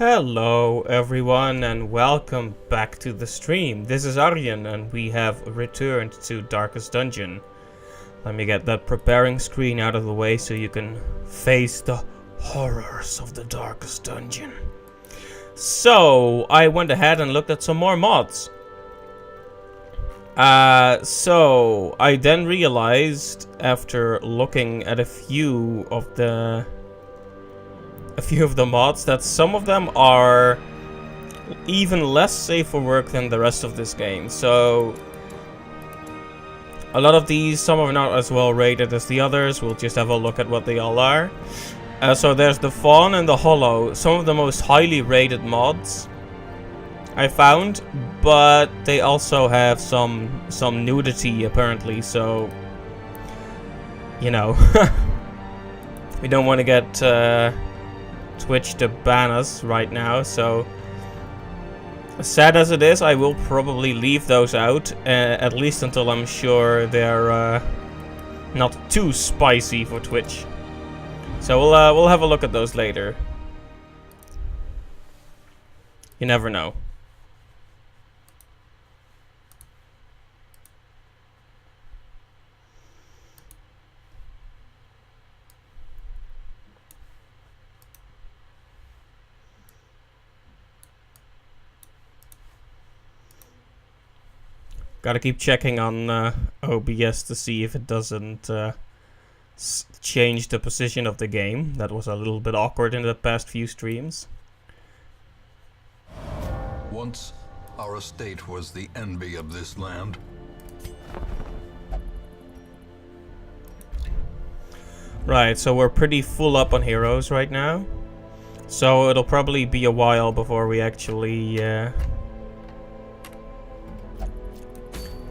Hello everyone and welcome back to the stream. This is Arjen and we have returned to Darkest Dungeon. Let me get that preparing screen out of the way so you can face the horrors of the Darkest Dungeon. So, I went ahead and looked at some more mods. So I then realized after looking at a few of the mods that some of them are even less safe for work than the rest of this game. So a lot of these, some are not as well rated as the others. We'll just have a look at what they all are. So there's the Fawn and the Hollow, some of the most highly rated mods I found, but they also have some nudity apparently, so you know. We don't want to get Twitch to ban us right now, so sad as it is, I will probably leave those out, at least until I'm sure they're not too spicy for Twitch. So we'll have a look at those later. You never know. Gotta keep checking on OBS to see if it doesn't change the position of the game. That was a little bit awkward in the past few streams. Once, our estate was the envy of this land. Right, so we're pretty full up on heroes right now. So it'll probably be a while before we actually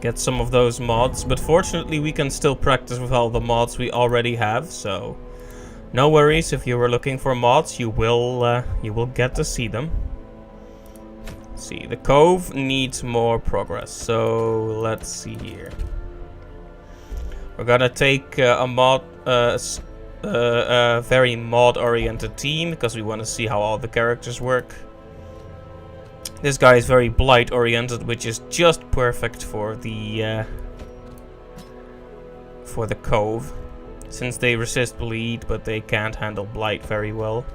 get some of those mods, but fortunately we can still practice with all the mods we already have, so no worries. If you were looking for mods, you will get to see them. Let's see, the Cove needs more progress, so let's see here. We're gonna take a very mod-oriented team because we want to see how all the characters work. This guy is very blight oriented, which is just perfect for the Cove, since they resist bleed, but they can't handle blight very well.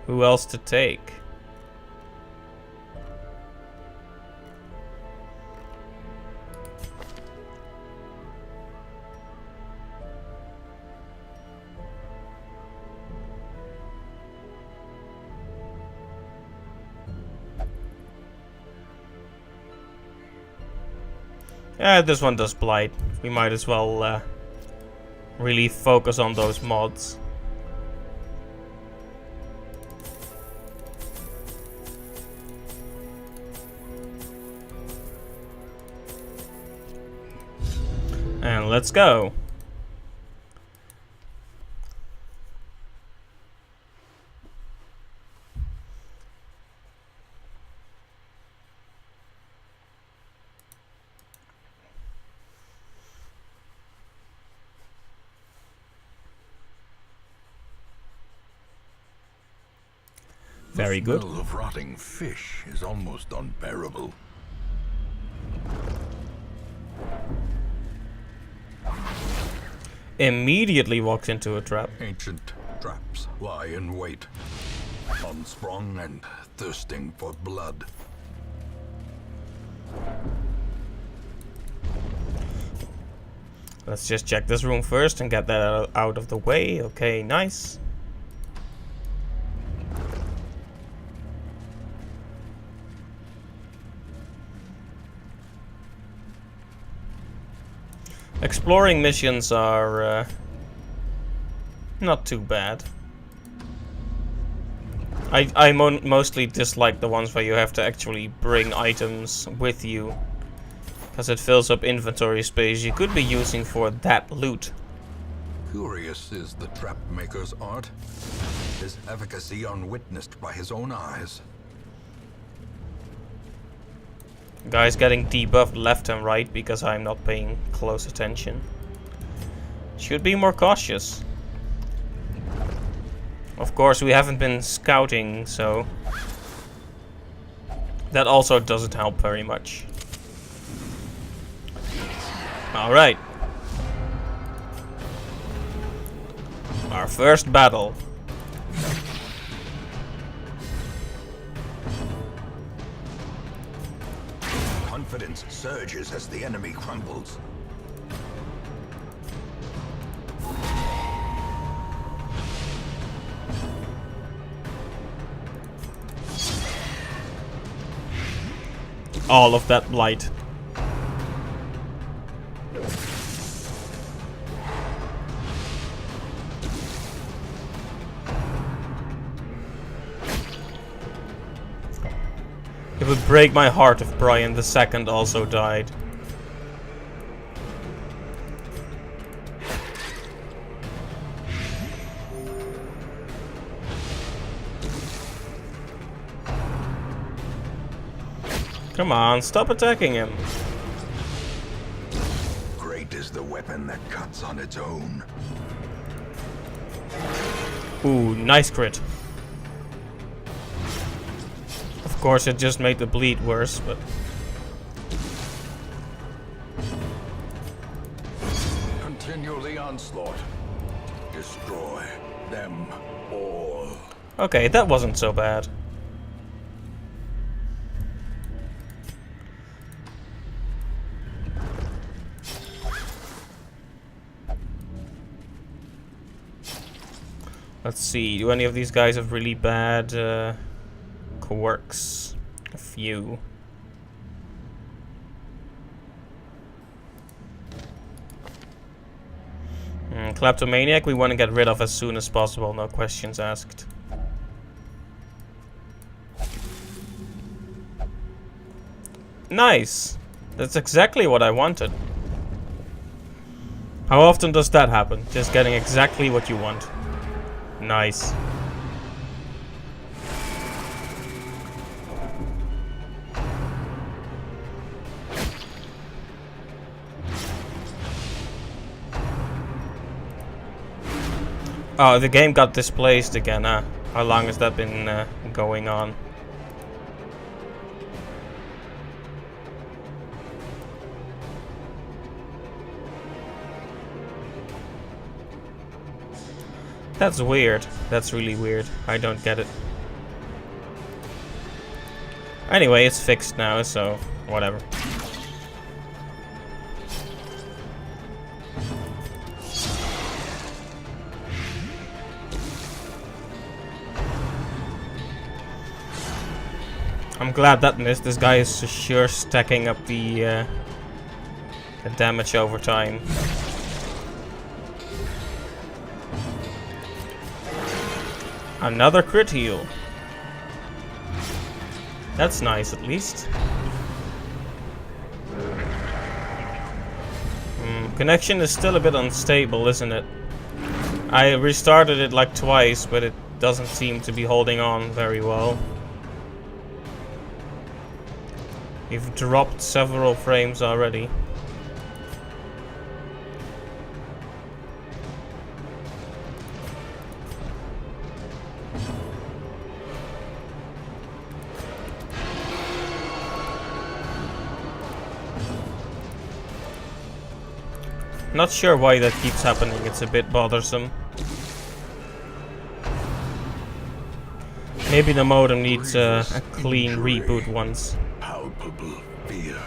Who else to take? This one does blight. We might as well really focus on those mods. And let's go. Very good. The smell of rotting fish is almost unbearable. Immediately walks into a trap. Ancient traps lie in wait, unsprung and thirsting for blood. Let's just check this room first and get that out of the way. Okay, nice. Exploring missions are not too bad. I mostly dislike the ones where you have to actually bring items with you, because it fills up inventory space you could be using for that loot. Curious is the trap maker's art, his efficacy unwitnessed by his own eyes. Guys getting debuffed left and right because I'm not paying close attention. Should be more cautious. Of course, we haven't been scouting, so that also doesn't help very much. Alright. Our first battle. Confidence surges as the enemy crumbles. All of that blight. It would break my heart if Brian II also died. Come on, stop attacking him. Great is the weapon that cuts on its own. Ooh, nice crit. Of course, it just made the bleed worse, but... Continue the onslaught. Destroy them all. Okay, that wasn't so bad. Let's see, do any of these guys have really bad quirks? A few. Kleptomaniac we want to get rid of as soon as possible, no questions asked. Nice! That's exactly what I wanted. How often does that happen? Just getting exactly what you want. Nice. Oh, the game got displaced again, huh? How long has that been going on? That's weird. That's really weird. I don't get it. Anyway, it's fixed now, so whatever. I'm glad that missed. This guy is sure stacking up the damage over time. Another crit heal. That's nice, at least. Connection is still a bit unstable, isn't it? I restarted it like twice, but it doesn't seem to be holding on very well. You've dropped several frames already. Not sure why that keeps happening, it's a bit bothersome. Maybe the modem needs a clean reboot once. Palpable fear.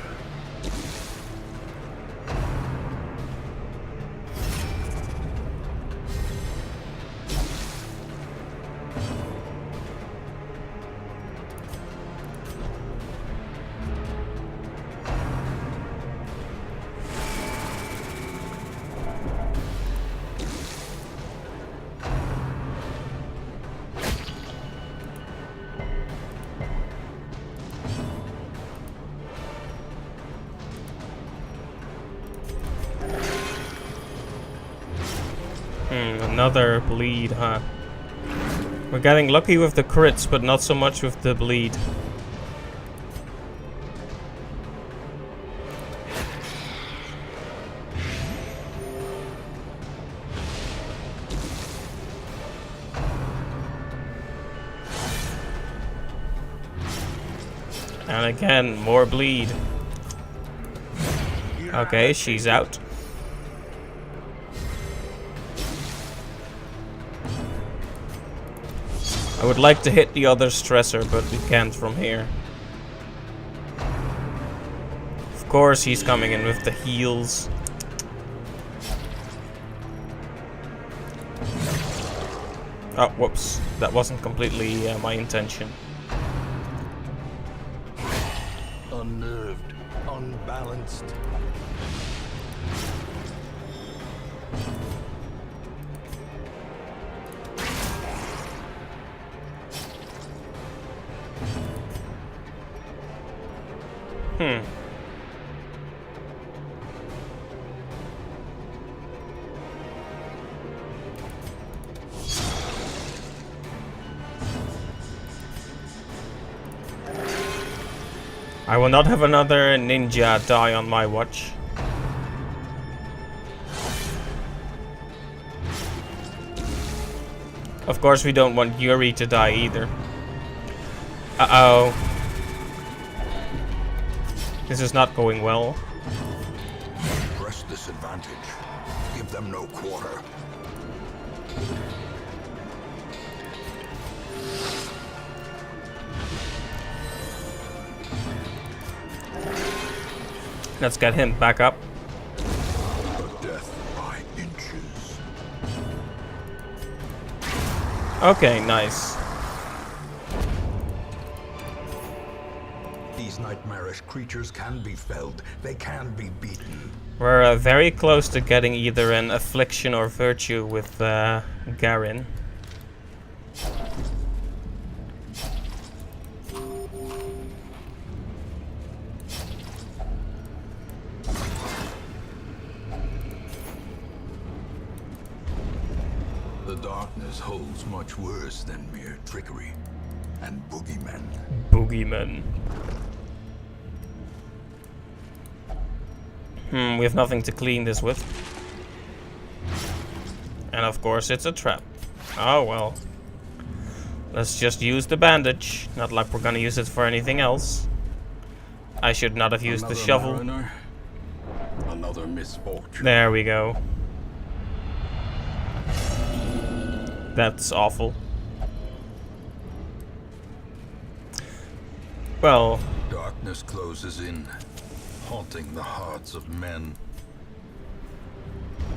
Another bleed, huh? We're getting lucky with the crits, but not so much with the bleed. And again, more bleed. Okay, she's out. I would like to hit the other stressor, but we can't from here. Of course, he's coming in with the heals. Oh, whoops. That wasn't completely my intention. Unnerved, unbalanced. I will not have another ninja die on my watch. Of course, we don't want Yuri to die either. Uh-oh. This is not going well. Press this advantage. Give them no quarter. Let's get him back up. A death by inches. Okay, nice. These nightmarish creatures can be felled. They can be beaten. We're very close to getting either an affliction or virtue with Garin. The darkness holds much worse than mere trickery and boogeymen. Boogeyman. We have nothing to clean this with. And of course it's a trap. Oh well. Let's just use the bandage. Not like we're gonna use it for anything else. I should not have used the shovel. Mariner, another misfortune. There we go. That's awful. Well, Darkness closes in, haunting the hearts of men.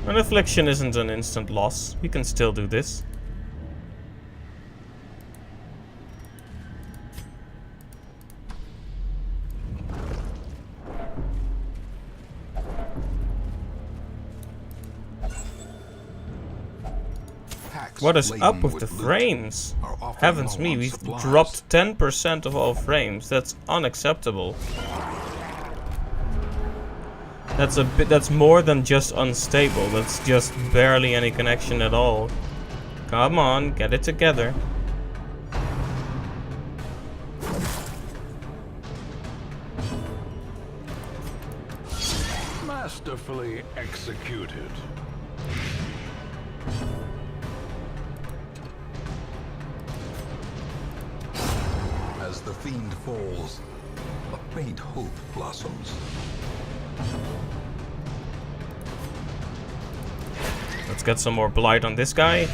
an affliction isn't an instant loss. We can still do this. What is up with the frames? Heavens me, we've dropped 10% of all frames. That's unacceptable. That's more than just unstable. That's just barely any connection at all. Come on, get it together. Masterfully executed. As the fiend falls, a faint hope blossoms. Let's get some more blight on this guy.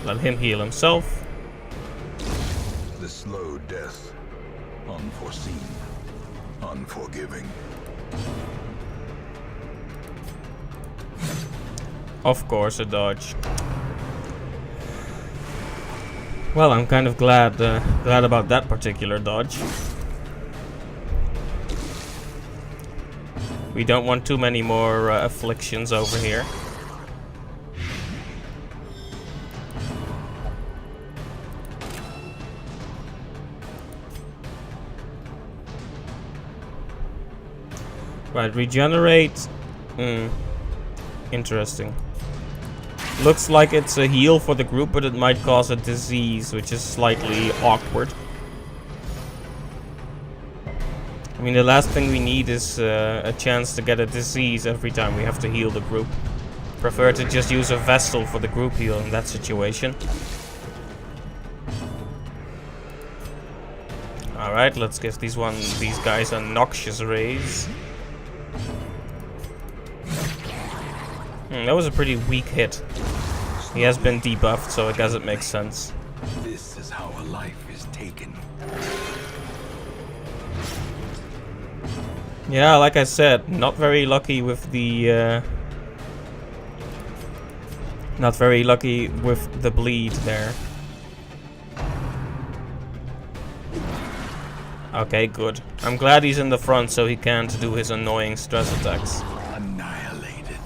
Let him heal himself. The slow death, unforeseen, unforgiving. Of course, a dodge. Well, I'm kind of glad about that particular dodge. We don't want too many more afflictions over here. Right, regenerate. Interesting. Looks like it's a heal for the group, but it might cause a disease, which is slightly awkward. I mean, the last thing we need is a chance to get a disease every time we have to heal the group. Prefer to just use a Vestal for the group heal in that situation. Alright, let's give these guys a noxious raise. That was a pretty weak hit. He has been debuffed, so I guess it makes sense. This is how a life is taken. Yeah, like I said, not very lucky with the bleed there. Okay, good. I'm glad he's in the front so he can't do his annoying stress attacks. Annihilated.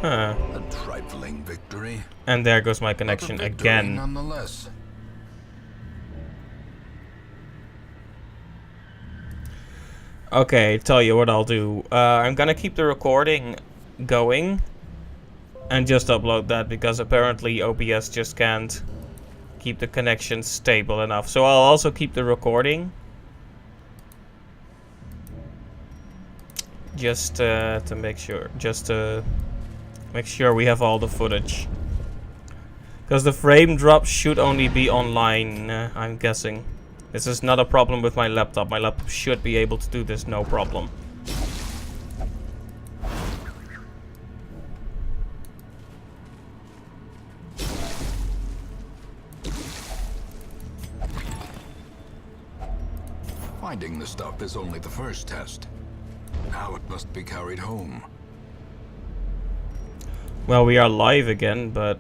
Huh. A trifling victory. And there goes my connection But a victory again. nonetheless. Okay, tell you what I'll do. I'm gonna keep the recording going and just upload that because apparently OBS just can't keep the connection stable enough. So I'll also keep the recording. Just to make sure. Just to make sure we have all the footage. Because the frame drop should only be online, I'm guessing. This is not a problem with my laptop. My laptop should be able to do this, no problem. Finding the stuff is only the first test. Now it must be carried home. Well, we are live again, but...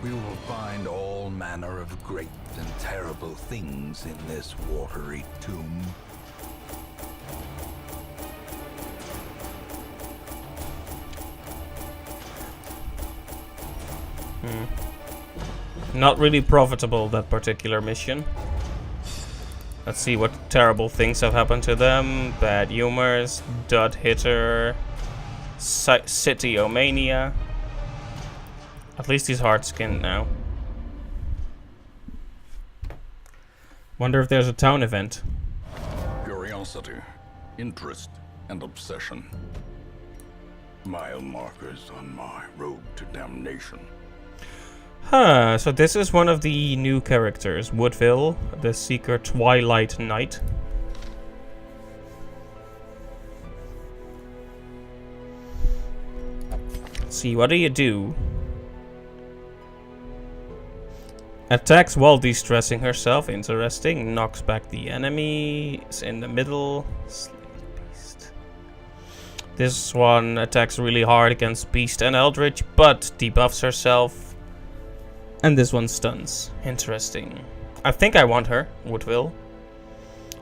We will find all manner of great and terrible things in this watery tomb. Not really profitable, that particular mission. Let's see what terrible things have happened to them. Bad humors, dud hitter, City-O-Mania. At least he's hard-skinned now. Wonder if there's a town event. Curiosity, interest, and obsession. Mile markers on my road to damnation. Huh, so this is one of the new characters. Woodville, the Seeker Twilight Knight. Let's see, what do you do? Attacks while de-stressing herself, interesting. Knocks back the enemies in the middle. Beast. This one attacks really hard against Beast and Eldritch, but debuffs herself. And this one stuns. Interesting. I think I want her, Woodville.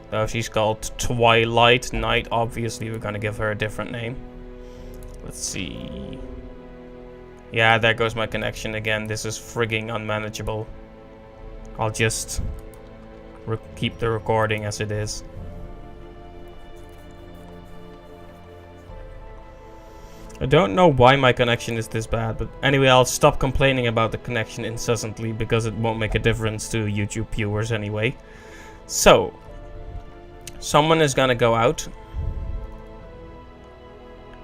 Though she's called Twilight Knight, obviously we're gonna give her a different name. Let's see. Yeah, there goes my connection again. This is frigging unmanageable. I'll just keep the recording as it is. I don't know why my connection is this bad, but anyway, I'll stop complaining about the connection incessantly because it won't make a difference to YouTube viewers anyway. So, someone is gonna go out.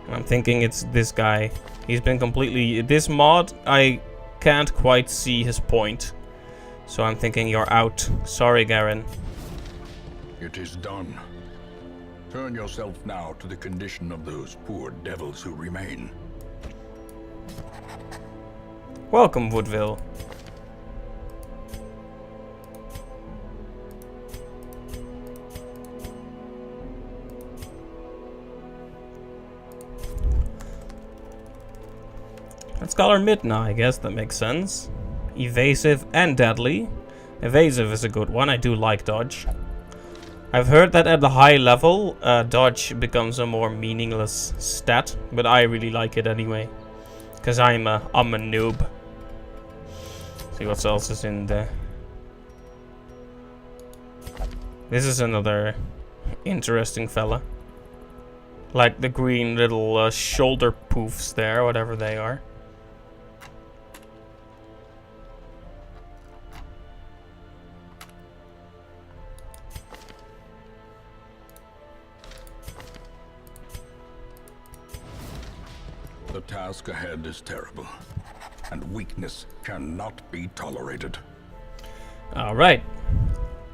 I'm thinking it's this guy. He's been completely... This mod, I can't quite see his point. So I'm thinking you're out. Sorry, Garen. It is done. Turn yourself now to the condition of those poor devils who remain. Welcome, Woodville. Let's call her Midna, I guess that makes sense. Evasive and deadly. Evasive is a good one, I do like dodge. I've heard that at the high level, dodge becomes a more meaningless stat, but I really like it anyway. Because I'm a noob. See what else is in there. This is another interesting fella. Like the green little shoulder poofs there, whatever they are. The task ahead is terrible, and weakness cannot be tolerated. Alright.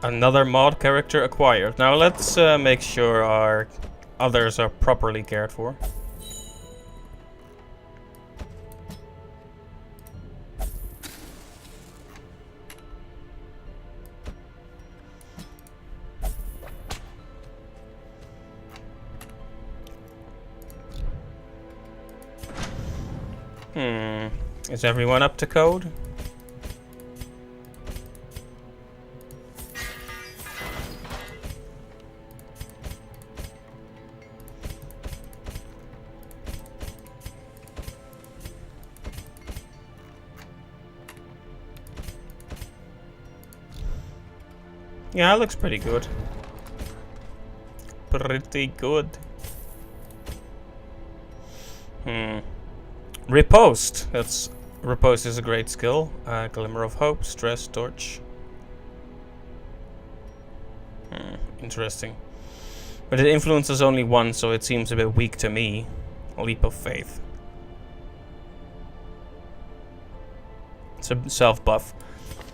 Another mod character acquired. Now let's make sure our others are properly cared for. Is everyone up to code? Yeah, it looks pretty good. Pretty good. Riposte. Riposte is a great skill. Glimmer of Hope, Stress, Torch. Interesting. But it influences only one, so it seems a bit weak to me. Leap of Faith. It's a self-buff.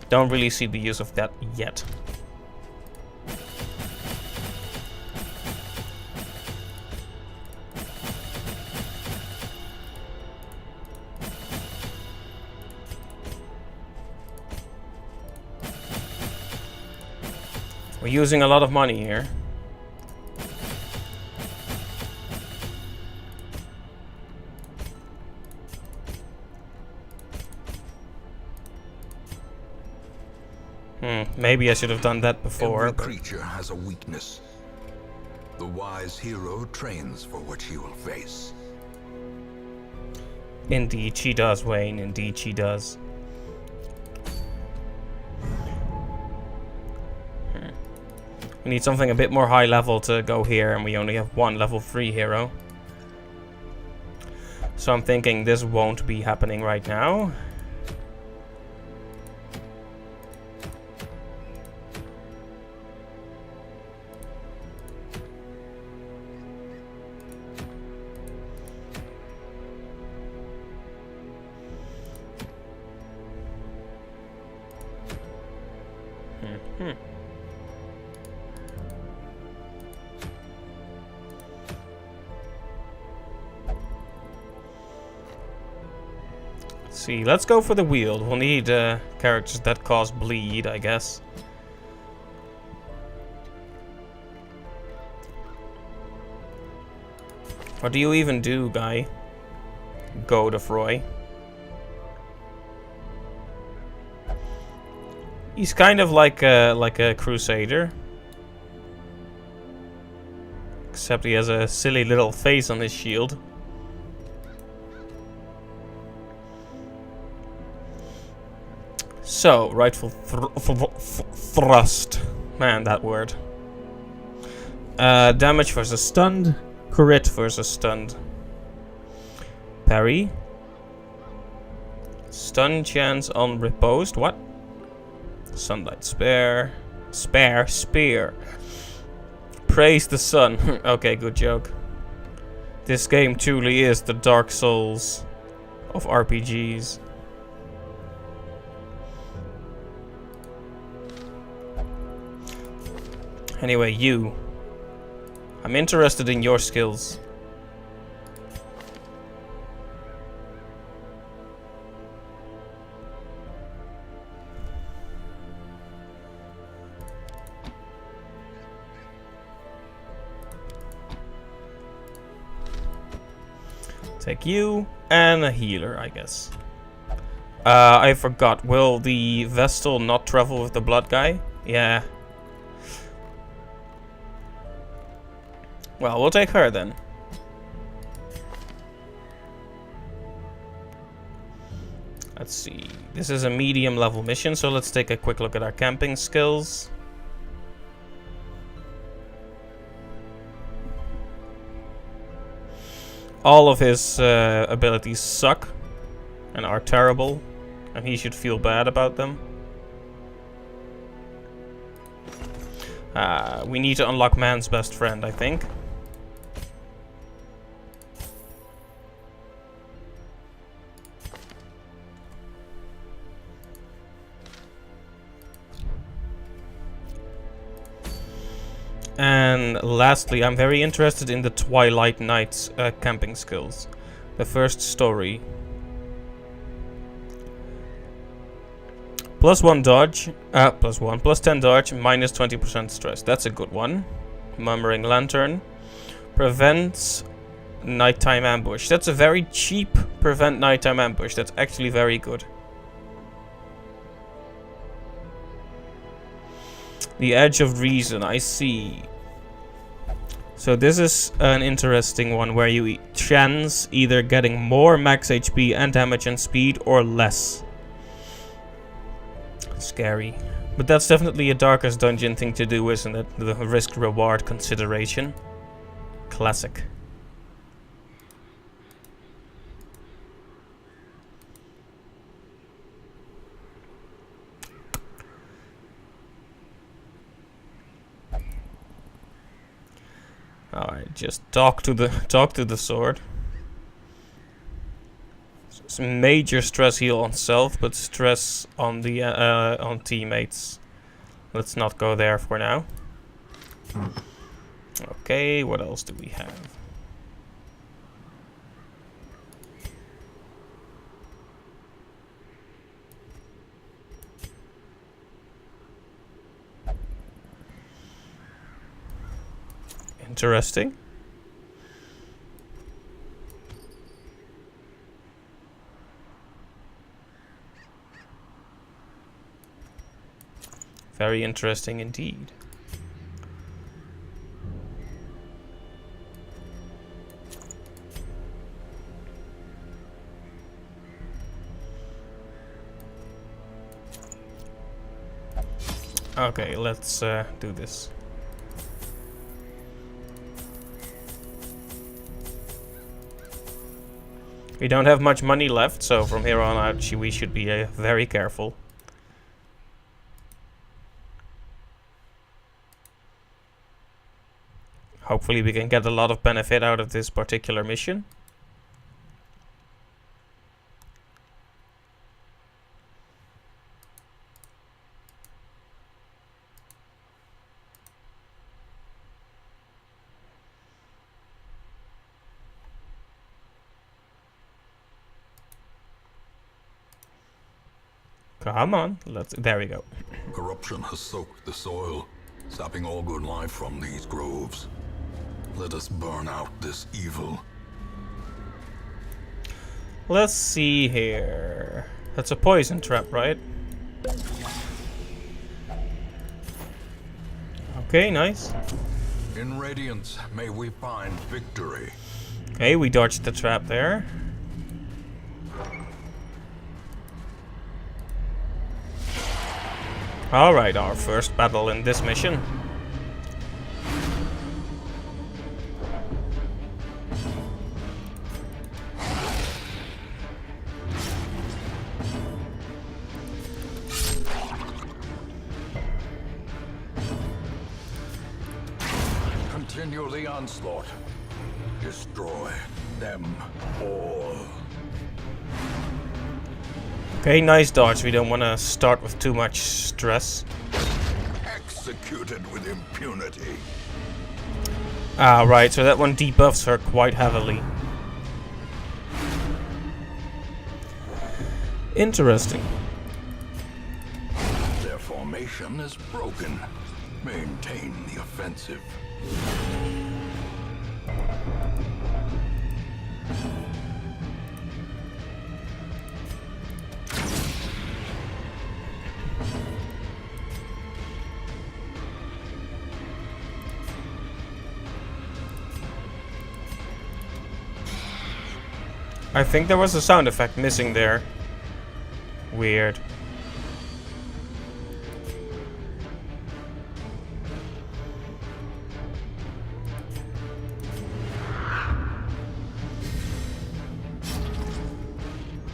Don't really see the use of that yet. We're using a lot of money here. Maybe I should have done that before. Every creature has a weakness. The wise hero trains for what she will face. Indeed she does, Wayne. Indeed she does. We need something a bit more high level to go here, and we only have one level 3 hero. So I'm thinking this won't be happening right now. See, let's go for the wield. We'll need characters that cause bleed, I guess. What do you even do, guy? Godefroy. He's kind of like a crusader. Except he has a silly little face on his shield. So, rightful thrust. Man, that word. Damage versus stunned. Crit versus stunned. Parry. Stun chance on riposte. What? Sunlight spare. Spear. Praise the sun. Okay, good joke. This game truly is the Dark Souls of RPGs. Anyway, you. I'm interested in your skills. Take you and a healer, I guess. I forgot. Will the Vestal not travel with the blood guy? Yeah. Well, we'll take her then. Let's see. This is a medium level mission, so let's take a quick look at our camping skills. All of his abilities suck and are terrible, and he should feel bad about them. We need to unlock man's best friend, I think. And lastly, I'm very interested in the Twilight Knights camping skills. The first story. +1 dodge, +10 dodge, -20% stress. That's a good one. Murmuring Lantern. Prevents nighttime ambush. That's a very cheap prevent nighttime ambush. That's actually very good. The Edge of Reason, I see. So this is an interesting one where you chance either getting more max HP and damage and speed or less. Scary. But that's definitely a Darkest Dungeon thing to do, isn't it? The risk-reward consideration. Classic. Alright, just talk to the sword. Some major stress heal on self, but stress on the on teammates. Let's not go there for now. Okay, what else do we have? Interesting. Very interesting indeed. Okay, let's do this. We don't have much money left, so from here on out we should be very careful. Hopefully we can get a lot of benefit out of this particular mission. Come on, there we go. Corruption has soaked the soil, sapping all good life from these groves. Let us burn out this evil. Let's see here. That's a poison trap, right? Okay, nice. In Radiance, may we find victory. Okay, we dodged the trap there. Alright, our first battle in this mission. Continue the onslaught. Destroy them all. Okay, nice dodge. We don't want to start with too much stress. Executed with impunity. Ah, right. So that one debuffs her quite heavily. Interesting. Their formation is broken. Maintain the offensive. I think there was a sound effect missing there. Weird.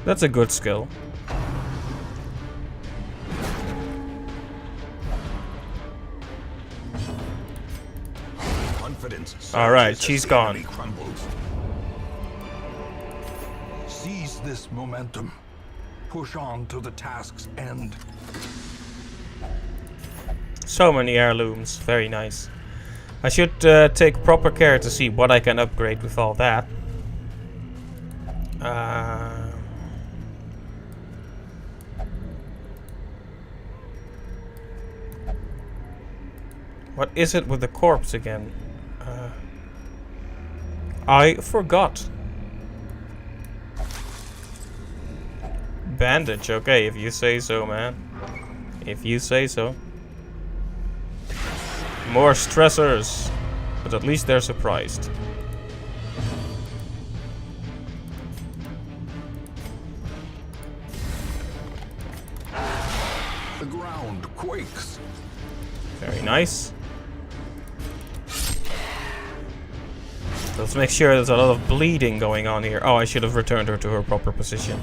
That's a good skill. Alright, she's gone. Seize this momentum. Push on to the task's end. So many heirlooms. Very nice. I should take proper care to see what I can upgrade with all that. What is it with the corpse again? I forgot. Bandage, okay, if you say so, man. If you say so. More stressors. But at least they're surprised. The ground quakes. Very nice. Let's make sure there's a lot of bleeding going on here. Oh, I should have returned her to her proper position.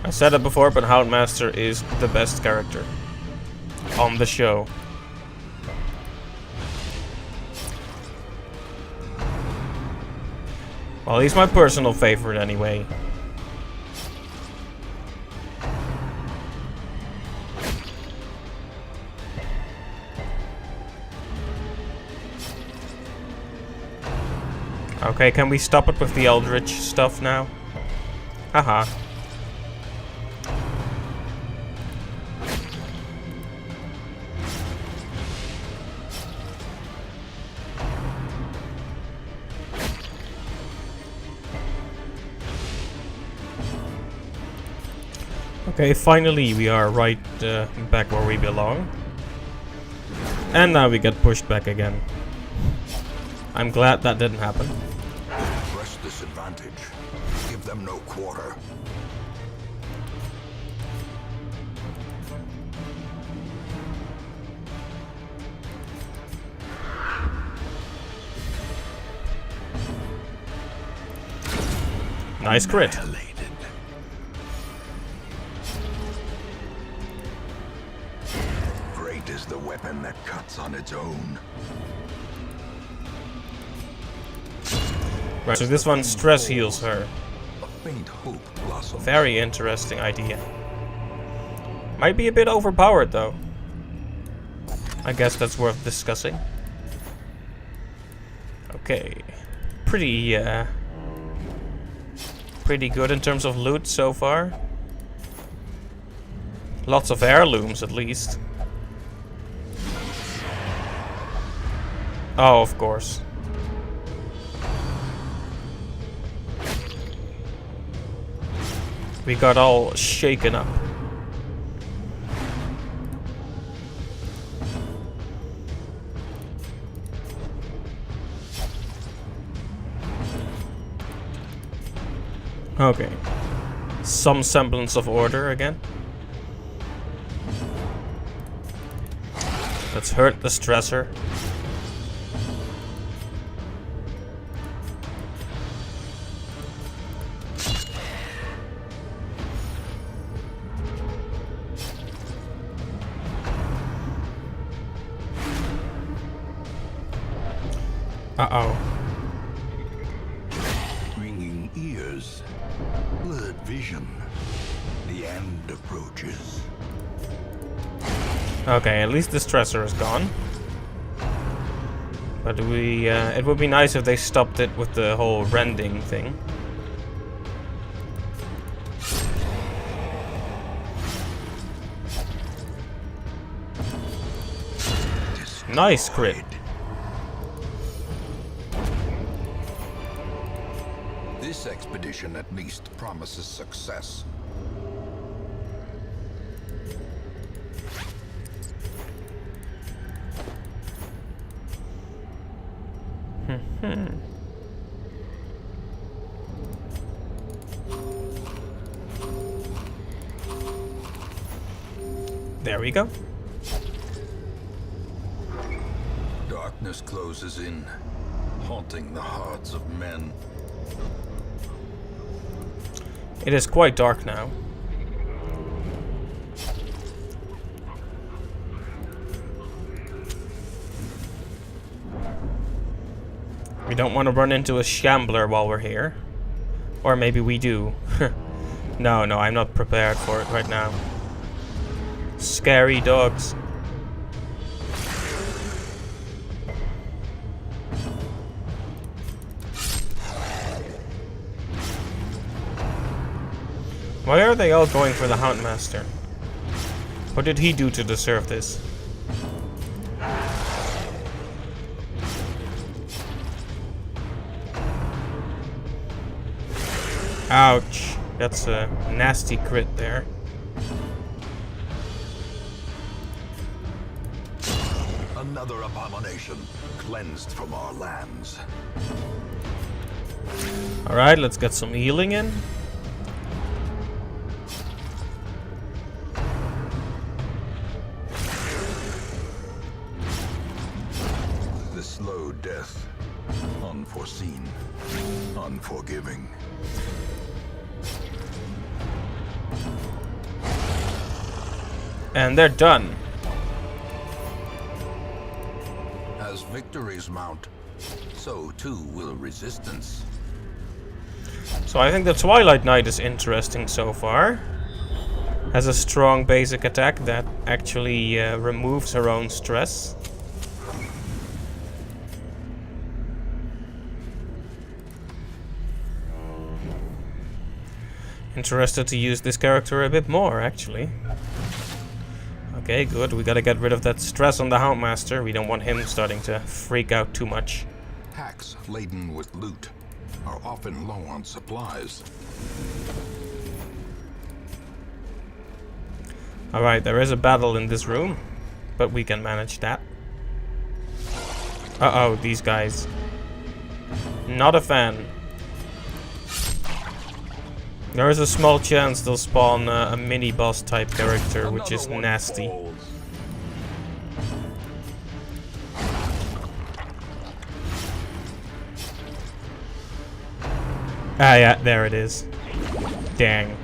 I said it before, but Houndmaster is the best character on the show. Well, he's my personal favorite anyway. Okay, can we stop it with the Eldritch stuff now? Haha. Okay, finally we are right back where we belong. And now we get pushed back again. I'm glad that didn't happen. Press this advantage. Give them no quarter. Nice crit. Great is the weapon that cuts on its own. Right, so this one stress heals her. A faint hope blossoms. Very interesting idea. Might be a bit overpowered though. I guess that's worth discussing. Okay. Pretty good in terms of loot so far. Lots of heirlooms at least. Oh, of course. We got all shaken up. Okay. Some semblance of order again. Let's hurt the stressor. Uh-oh. Ringing ears. Blurred vision. The end approaches. Okay, at least the stressor is gone. But it would be nice if they stopped it with the whole rending thing. Nice crit. This expedition at least promises success. There we go. Darkness closes in, haunting the hearts of men. It is quite dark now. We don't want to run into a shambler while we're here. Or maybe we do. No, I'm not prepared for it right now. Scary dogs. Why are they all going for the Houndmaster? What did he do to deserve this? Ouch. That's a nasty crit there. Another abomination cleansed from our lands. Alright, let's get some healing in. The slow death. Unforeseen. Unforgiving. And they're done. As victories mount, so too will resistance. So I think the Twilight Knight is interesting so far. Has a strong basic attack that actually removes her own stress. Interested to use this character a bit more, actually. Okay, good. We gotta get rid of that stress on the Houndmaster. We don't want him starting to freak out too much. Packs laden with loot are often low on supplies. Alright, there is a battle in this room, but we can manage that. Uh-oh, these guys. Not a fan. There is a small chance they'll spawn a mini-boss type character, which is nasty. Ah yeah, there it is. Dang.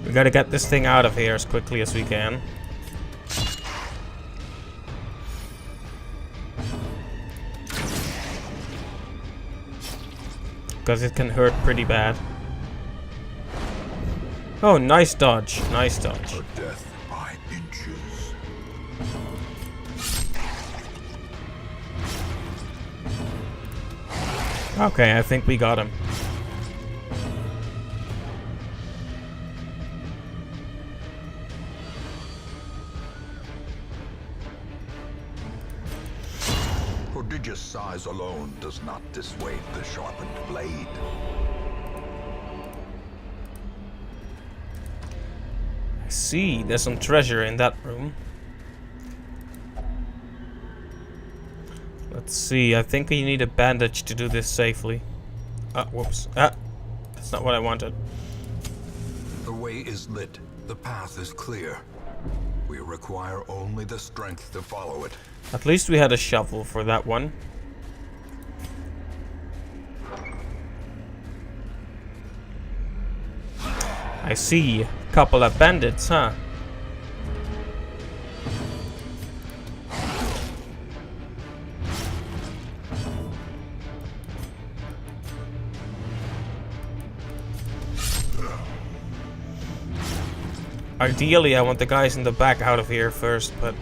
We gotta get this thing out of here as quickly as we can. Because it can hurt pretty bad. Oh, nice dodge. Nice dodge. A death by inches. Okay, I think we got him. Prodigious size alone does not dissuade the sharpened blade. I see, there's some treasure in that room. Let's see, I think you need a bandage to do this safely. Whoops. That's not what I wanted. The way is lit. The path is clear. We require only the strength to follow it. At least we had a shovel for that one. I see. A couple of bandits, huh? Ideally, I want the guys in the back out of here first, but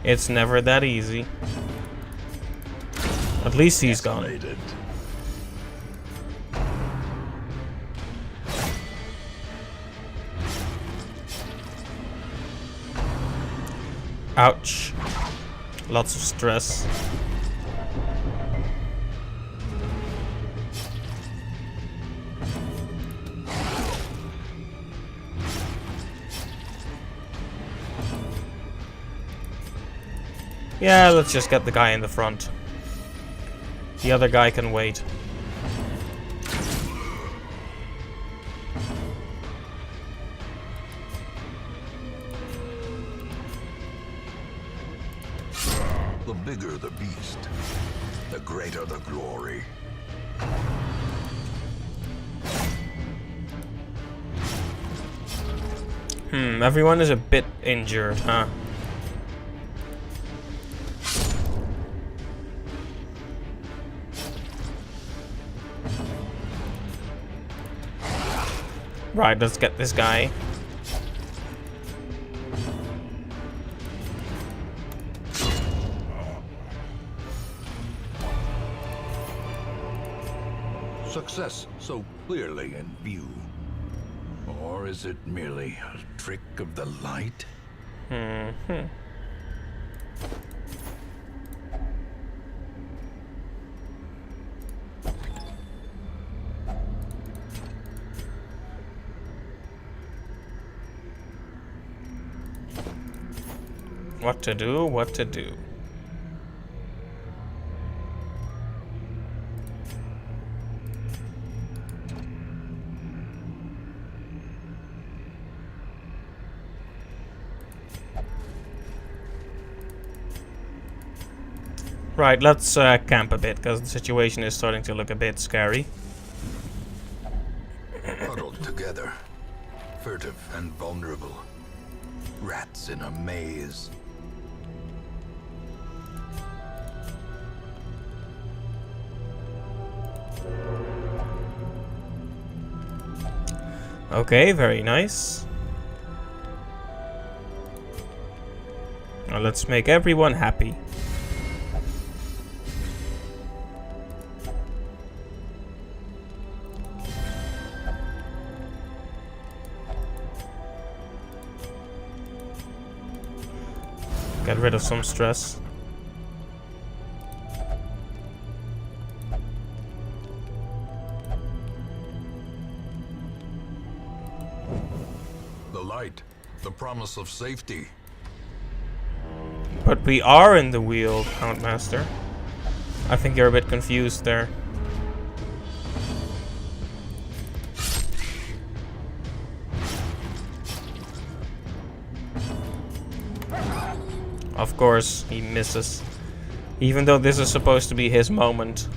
it's never that easy. At least he's gone. Ouch. Lots of stress. Yeah, let's just get the guy in the front. The other guy can wait. bigger the beast, the greater the glory. Everyone is a bit injured, huh? Right, let's get this guy. Success so clearly in view. Or is it merely a trick of the light? What to do, what to do. Right, let's camp a bit, because the situation is starting to look a bit scary. Huddled together, furtive and vulnerable. Rats in a maze. Okay, very nice. Now let's make everyone happy. Get rid of some stress. The light, the promise of safety. But we are in the wheel, Count Master. I think you're a bit confused there. Of course, he misses. Even though this is supposed to be his moment.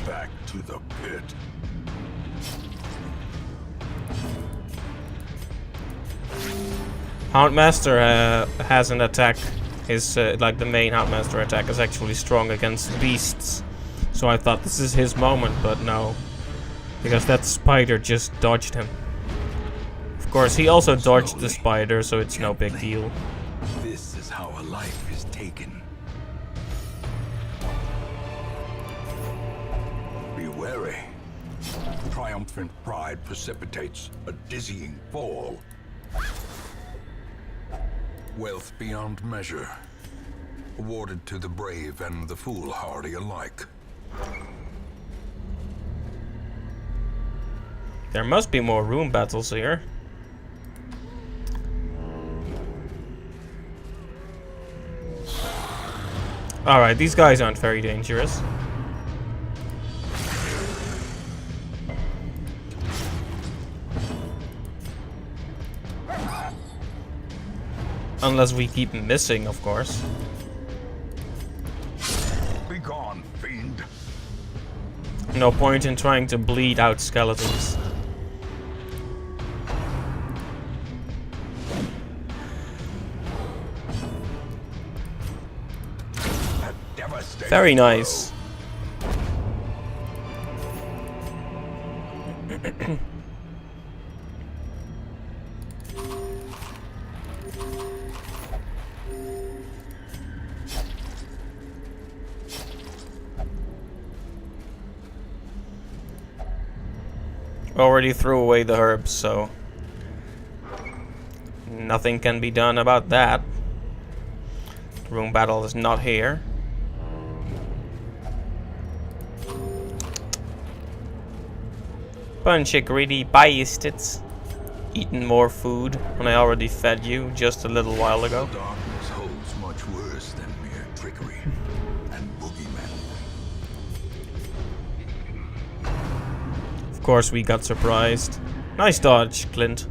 Back to the pit. Houndmaster has an attack. His like the main Houndmaster attack is actually strong against beasts. So I thought this is his moment, but no. Because that spider just dodged him. Of course, he also dodged the spider, so it's no big deal. This is how a life is taken. Be wary. Triumphant pride precipitates a dizzying fall. Wealth beyond measure, awarded to the brave and the foolhardy alike. There must be more room battles here. Alright, these guys aren't very dangerous. Unless we keep missing, of course. Be gone, fiend. No point in trying to bleed out skeletons. Very nice. Already threw away the herbs, so nothing can be done about that. Room battle is not here. Bunch of greedy bastards. Eating more food when I already fed you just a little while ago. Darkness holds much worse than mere trickery and boogeymen. Of course we got surprised. Nice dodge, Clint.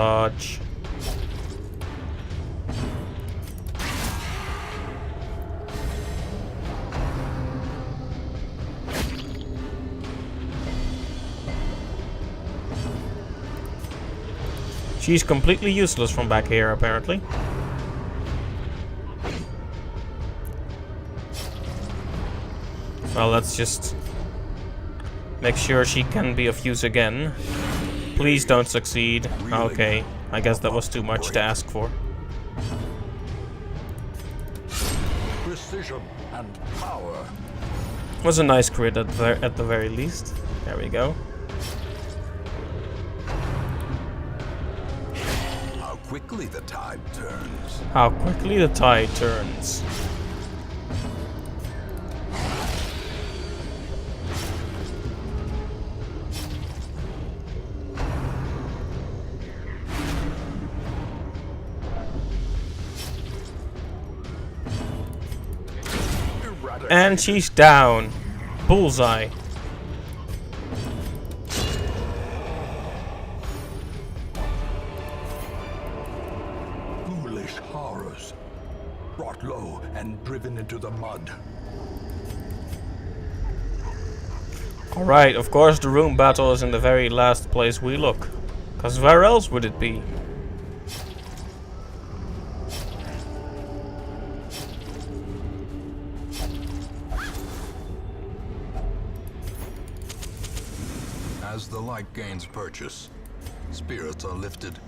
Dodge. She's completely useless from back here, apparently. Well, let's just make sure she can be of use again. Please don't succeed. Okay, I guess that was too much to ask for. Precision and power. Was a nice crit at the very least. There we go. How quickly the tide turns. How quickly the tide turns. And she's down. Bullseye. Foolish horrors. Brought low and driven into the mud. Alright, of course the room battle is in the very last place we look. Cause where else would it be? As the light gains purchase, spirits are lifted,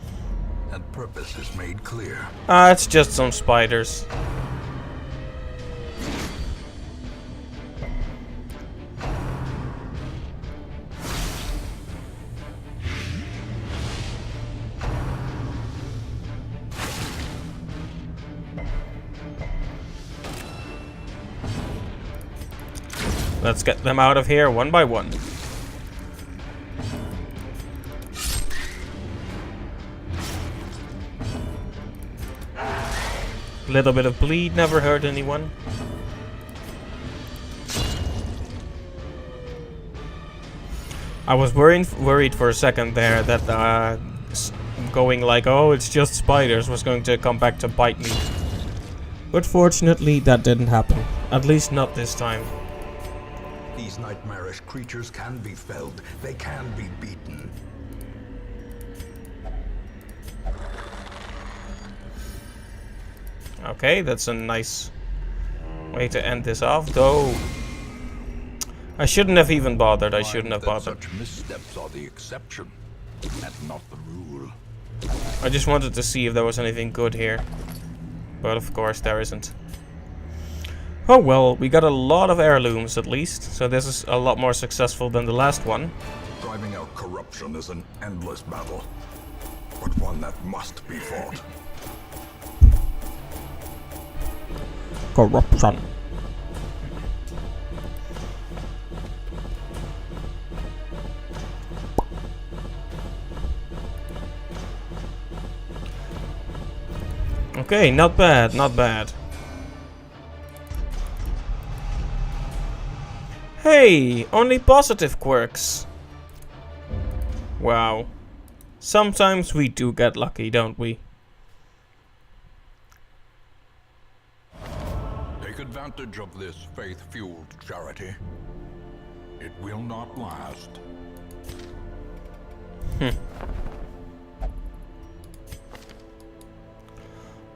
and purpose is made clear. Ah, it's just some spiders. Let's get them out of here one by one. Little bit of bleed never hurt anyone. I was worried for a second there that going like, oh, it's just spiders was going to come back to bite me. But fortunately, that didn't happen. At least not this time. These nightmarish creatures can be felled. They can be beaten. Okay, that's a nice way to end this off, though. I shouldn't have even bothered. I shouldn't have bothered. Such missteps are the exception, and not the rule. I just wanted to see if there was anything good here. But of course there isn't. Oh well, we got a lot of heirlooms at least, so this is a lot more successful than the last one. Driving out corruption is an endless battle, but one that must be fought. Corruption. Okay, not bad, not bad. Hey, only positive quirks. Wow. Sometimes we do get lucky, don't we? Take advantage of this faith-fueled charity. It will not last.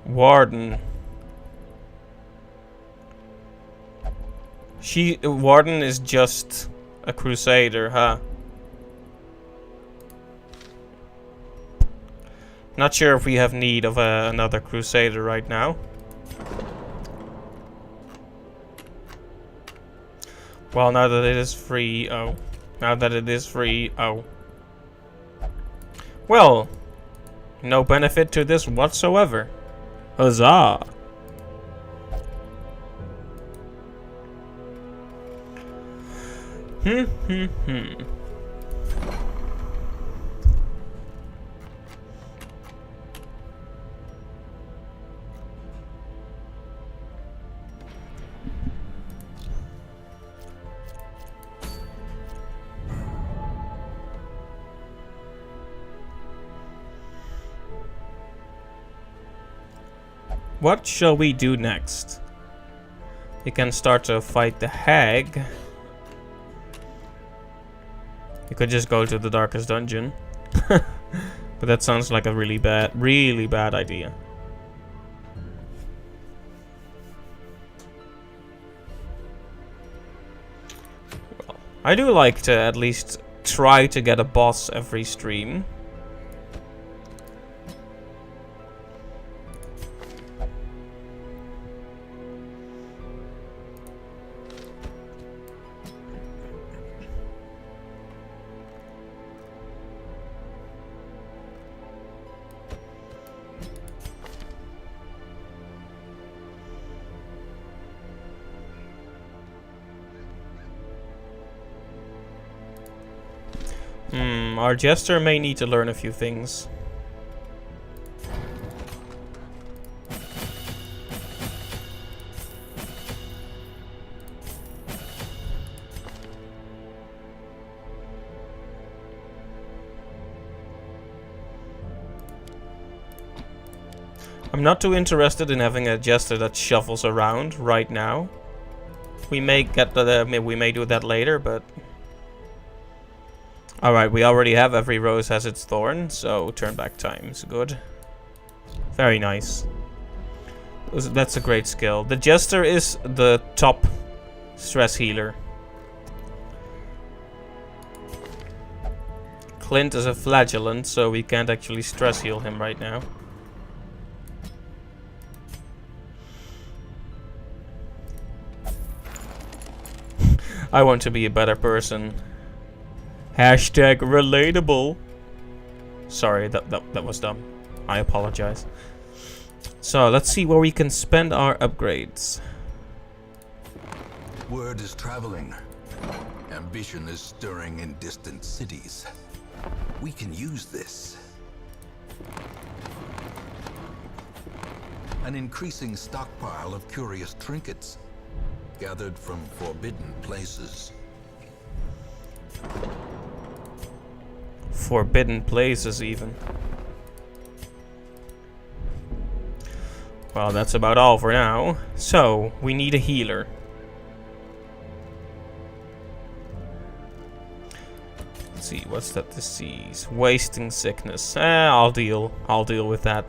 Warden. Warden is just a crusader, huh? Not sure if we have need of another crusader right now. Well, now that it is free, oh. Now that it is free, oh. Well, no benefit to this whatsoever. Huzzah! What shall we do next? We can start to fight the hag. You could just go to the darkest dungeon. But that sounds like a really bad idea. Well, I do like to at least try to get a boss every stream. Our jester may need to learn a few things. I'm not too interested in having a jester that shuffles around right now. We may get we may do that later, but alright, we already have every rose has its thorn, so turn back time is good. Very nice. That's a great skill. The Jester is the top stress healer. Clint is a flagellant, so we can't actually stress heal him right now. I want to be a better person. Hashtag relatable. Sorry, that was dumb. I apologize. So, let's see where we can spend our upgrades. Word is traveling. Ambition is stirring in distant cities. We can use this. An increasing stockpile of curious trinkets, gathered from forbidden places. Forbidden places, even. Well, that's about all for now. So, we need a healer. Let's see, what's that disease? Wasting sickness. I'll deal with that.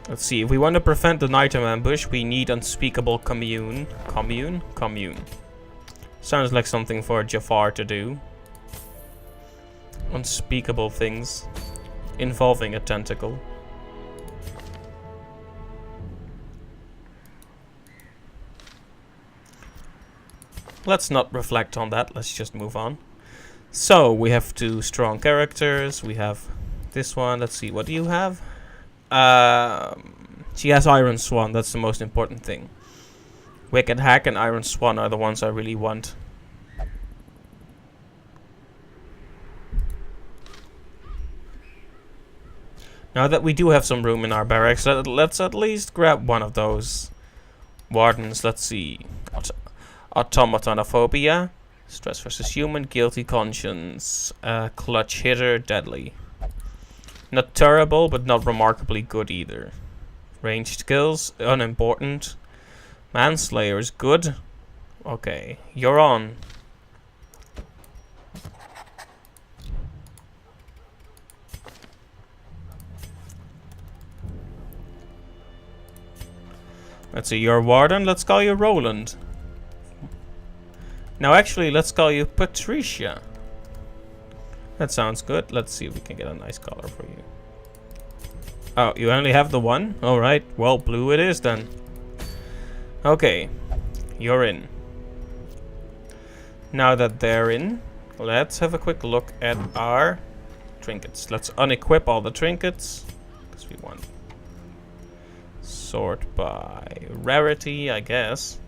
Let's see, if we want to prevent the nighttime ambush, we need unspeakable commune. Commune. Sounds like something for Jafar to do. Unspeakable things involving a tentacle. Let's not reflect on that, let's just move on. So, we have 2 strong characters, we have this one, let's see, what do you have? She has Iron Swan, that's the most important thing. Wicked Hack and Iron Swan are the ones I really want. Now that we do have some room in our barracks, let's at least grab one of those wardens. Let's see. Automatonophobia. Stress versus human. Guilty conscience. Clutch hitter. Deadly. Not terrible, but not remarkably good either. Ranged skills. Unimportant. Manslayer is good. Okay. You're on. Let's see, you're Warden, let's call you Roland. Now actually, let's call you Patricia. That sounds good. Let's see if we can get a nice color for you. Oh, you only have the one? Alright, well, blue it is then. Okay, you're in. Now that they're in, let's have a quick look at our trinkets. Let's unequip all the trinkets, because we want sort by rarity, I guess.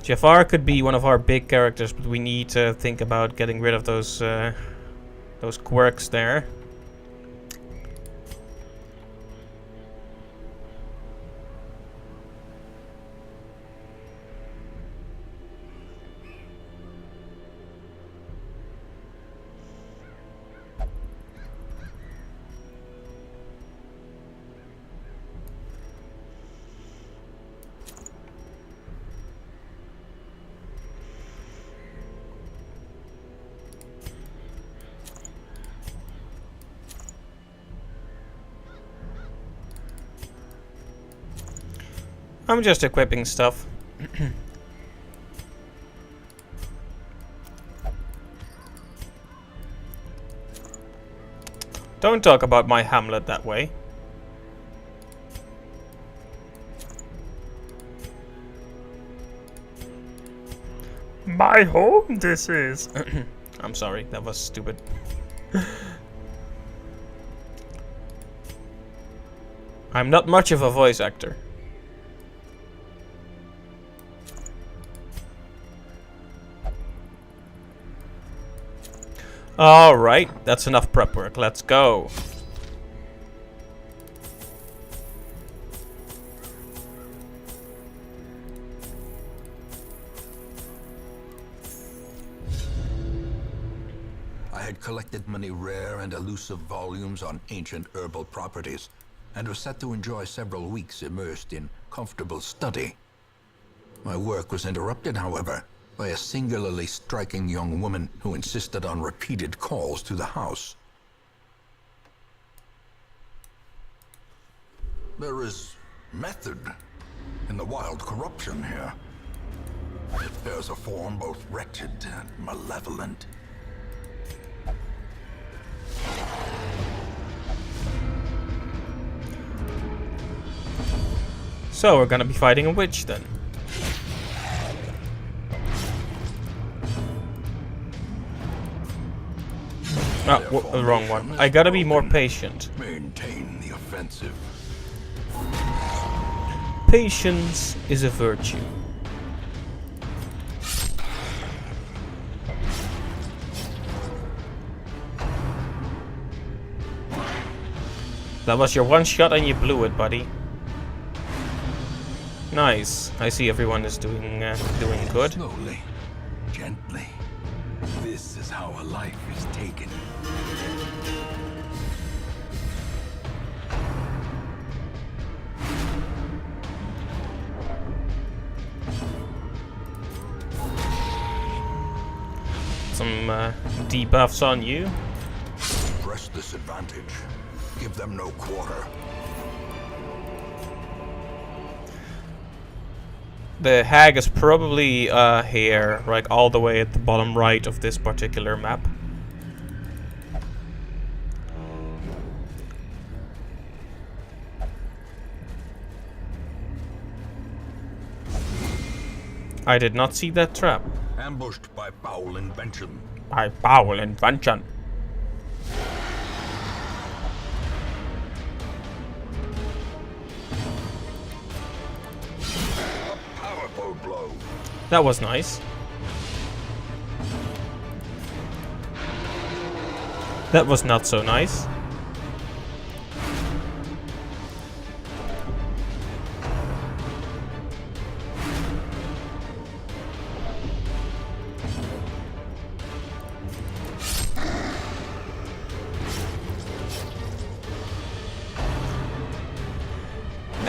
Jafar could be one of our big characters, but we need to think about getting rid of those quirks there. I'm just equipping stuff. Don't talk about my hamlet that way. My home this is. I'm sorry, that was stupid. I'm not much of a voice actor. Alright, that's enough prep work. Let's go. I had collected many rare and elusive volumes on ancient herbal properties, and was set to enjoy several weeks immersed in comfortable study. My work was interrupted, however, by a singularly striking young woman who insisted on repeated calls to the house. There is method in the wild corruption here. It bears a form both wretched and malevolent. So we're gonna be fighting a witch then. Oh, wrong one. I gotta be more patient. Maintain the offensive. Patience is a virtue. That was your one shot and you blew it, buddy. Nice. I see everyone is doing good. Slowly, gently. This is how a life is taken. Some debuffs on you. Press this advantage. Give them no quarter. The hag is probably here, like all the way at the bottom right of this particular map. I did not see that trap. Ambushed by foul invention. By foul invention. Powerful blow. That was nice. That was not so nice.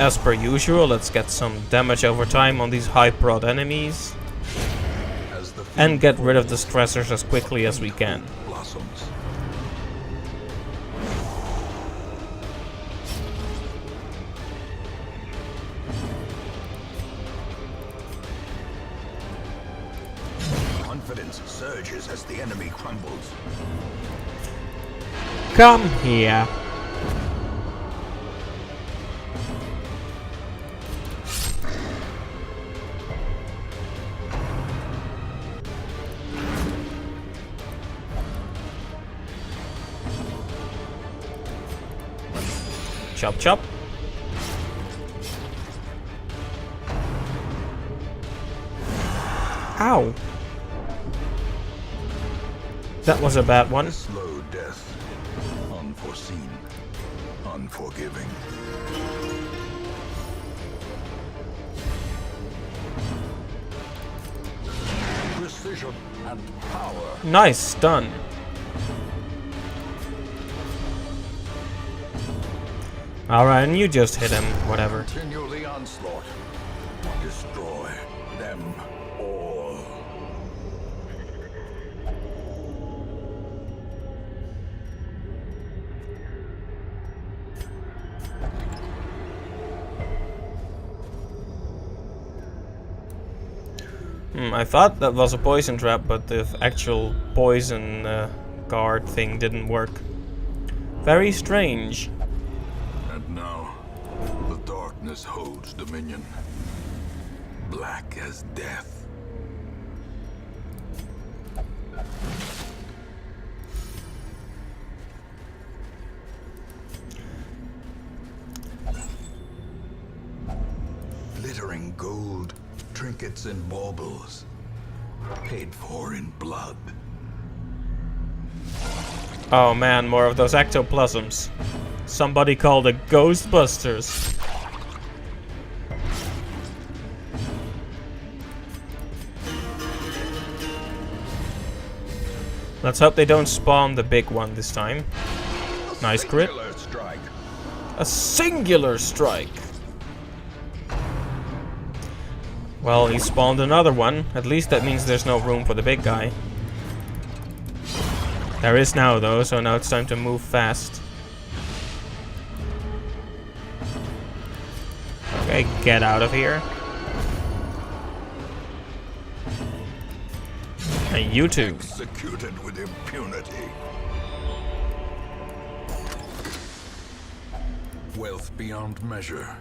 As per usual, let's get some damage over time on these high prod enemies. And get rid of the stressors as quickly as we can. Blossoms. Confidence surges as the enemy crumbles. Come here. Chop chop. Ow. That was a bad one. Slow death. Unforeseen. Unforgiving. Precision and power. Nice, done. Alright, and you just hit him, whatever. Continue the onslaught. Destroy them all. I thought that was a poison trap, but the actual poison guard thing didn't work. Very strange. And now, the darkness holds dominion. Black as death. Glittering gold, trinkets and baubles, paid for in blood. Oh man, more of those ectoplasms. Somebody called the Ghostbusters. Let's hope they don't spawn the big one this time. Nice crit. A singular strike. Well, he spawned another one. At least that means there's no room for the big guy. There is now though, so now it's time to move fast. Okay, get out of here. And you too. Executed with impunity. Wealth beyond measure.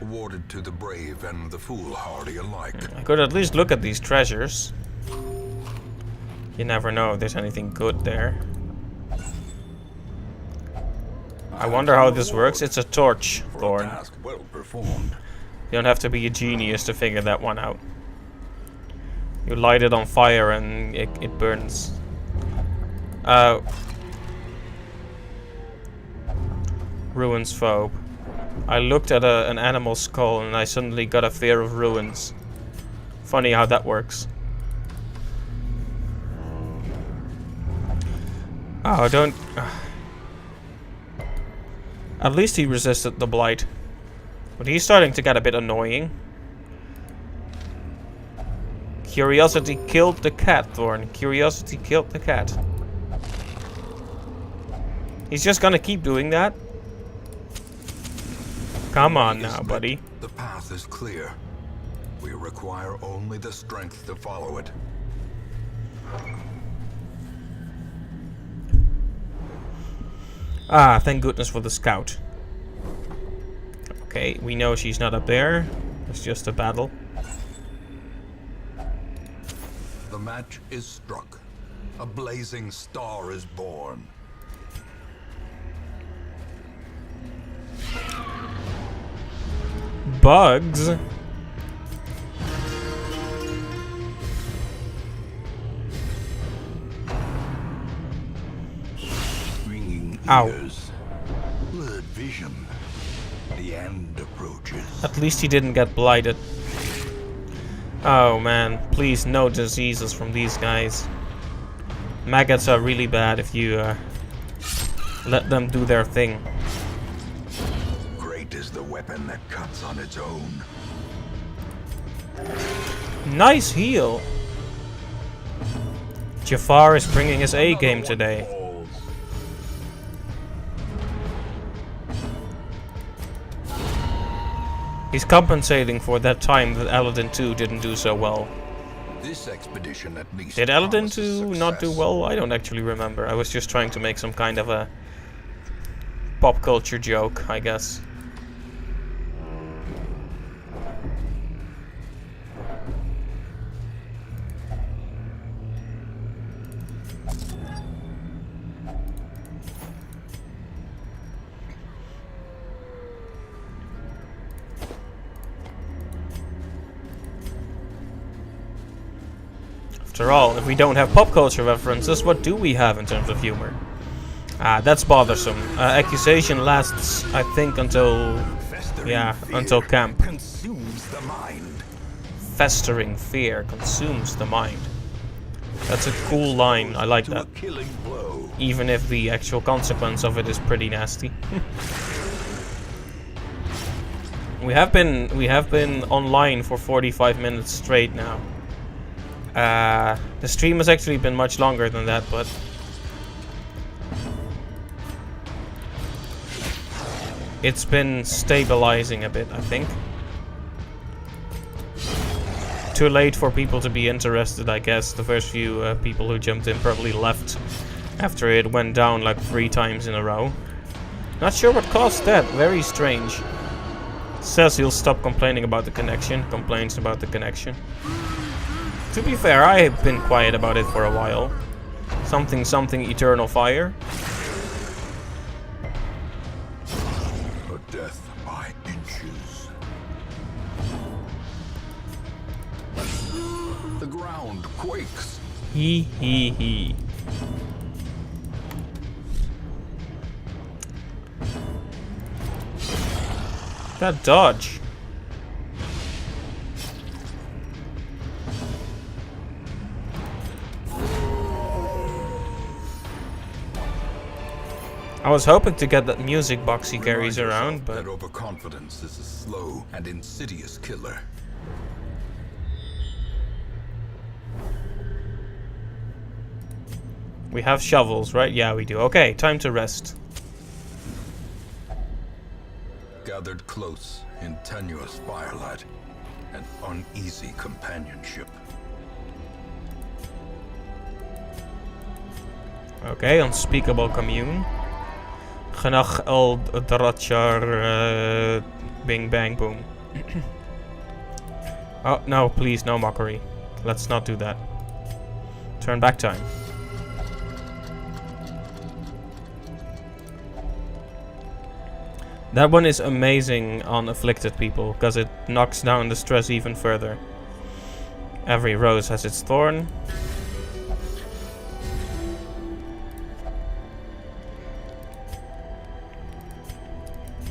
Awarded to the brave and the foolhardy alike. I could at least look at these treasures. You never know if there's anything good there. I wonder how this works. It's a torch, Thorn. Well performed. You don't have to be a genius to figure that one out. You light it on fire and it burns. Ruins phobe. I looked at an animal skull and I suddenly got a fear of ruins. Funny how that works. Oh, don't... At least he resisted the blight. But he's starting to get a bit annoying. Curiosity killed the cat, Thorn. Curiosity killed the cat. He's just gonna keep doing that? Come on now, buddy. The path is clear. We require only the strength to follow it. Ah, thank goodness for the scout. Okay, we know she's not up there. It's just a battle. The match is struck. A blazing star is born. Bugs? Ringing Ow. ears. Blurred vision. The end approaches. At least he didn't get blighted. Oh man, please no diseases from these guys. Maggots are really bad if you let them do their thing. Great is the weapon that cuts on its own. Nice heal. Jafar is bringing his A game today. He's compensating for that time that Aladdin 2 didn't do so well. This expedition at least Did Aladdin promises 2 not do success. well? I don't actually remember. I was just trying to make some kind of a pop culture joke, I guess. After all, if we don't have pop culture references, what do we have in terms of humor? Ah, that's bothersome. Accusation lasts, I think, until... yeah, until camp. Consumes the mind. Festering fear consumes the mind. That's a cool line, I like To that. a killing blow. Even if the actual consequence of it is pretty nasty. We have been online for 45 minutes straight now. The stream has actually been much longer than that, but it's been stabilizing a bit, I think. too late for people to be interested, I guess. The first few people who jumped in probably left after it went down like 3 times in a row. Not sure what caused that. Very strange. Says he'll stop complaining about the connection. Complains about the connection. To be fair, I've been quiet about it for a while. Something eternal fire. A death by inches. The ground quakes. He. That dodge. I was hoping to get that music box he carries around, but that overconfidence is a slow and insidious killer. we have shovels, right? Yeah, we do. Okay, time to rest. Gathered close in tenuous firelight, an uneasy companionship. Okay, unspeakable commune. Genach el Dratchar Bing Bang Boom. Oh, no, please, no mockery. Let's not do that. Turn back time. That one is amazing on afflicted people, because it knocks down the stress even further. Every rose has its thorn.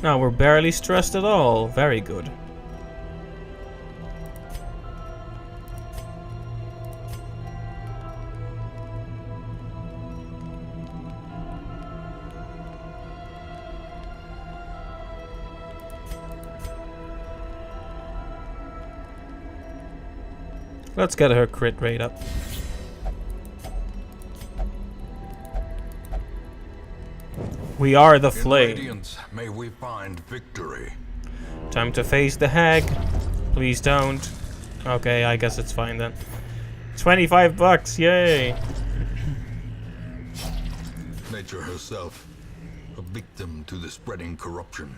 Now we're barely stressed at all. Very good. Let's get her crit rate up. We are the flame. Radiance, may we find victory. Time to face the hag. Please don't. Okay, I guess it's fine then. 25 bucks, yay! Nature herself, a victim to the spreading corruption,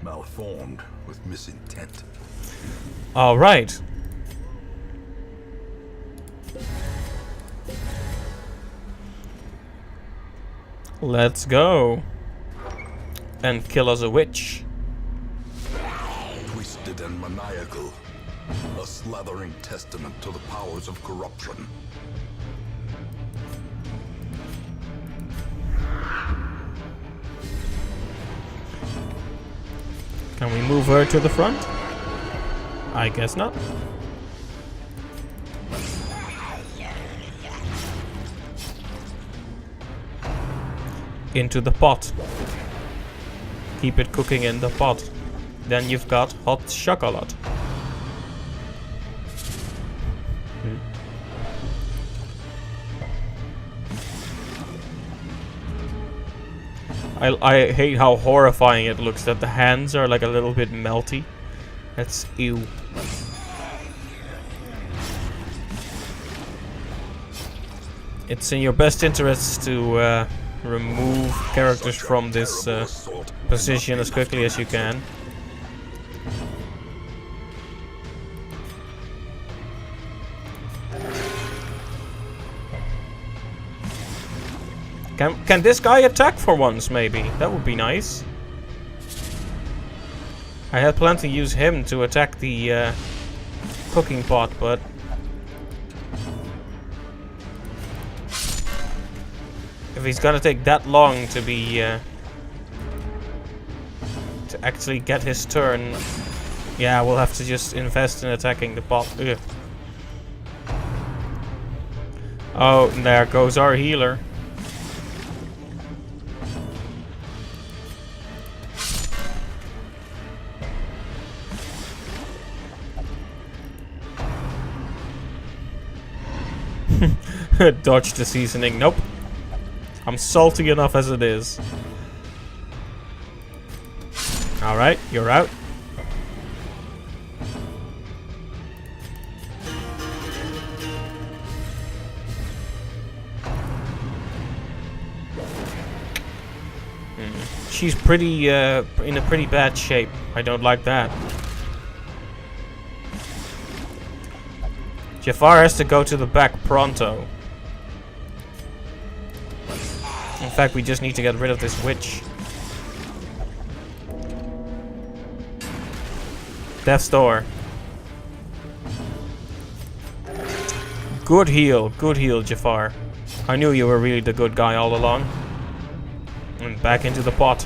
malformed with misintent. All right. Let's go. And kill us a witch. Twisted and maniacal, a slathering testament to the powers of corruption. Can we move her to the front? I guess not. Into the pot. Keep it cooking in the pot. Then you've got hot chocolate. I hate how horrifying it looks, that the hands are like a little bit melty. That's ew. It's in your best interest to remove characters from this position as quickly as you can. Can this guy attack for once, maybe? That would be nice. I had planned to use him to attack the cooking pot, but... if he's gonna take that long to be... to actually get his turn... yeah, we'll have to just invest in attacking the pot. Ugh. Oh, there goes our healer. Dodge the seasoning. Nope. I'm salty enough as it is. Alright, you're out. she's pretty, in a pretty bad shape. I don't like that. Jafar has to go to the back pronto. In fact, we just need to get rid of this witch. Death's Door. Good heal, Jafar. I knew you were really the good guy all along. And back into the pot.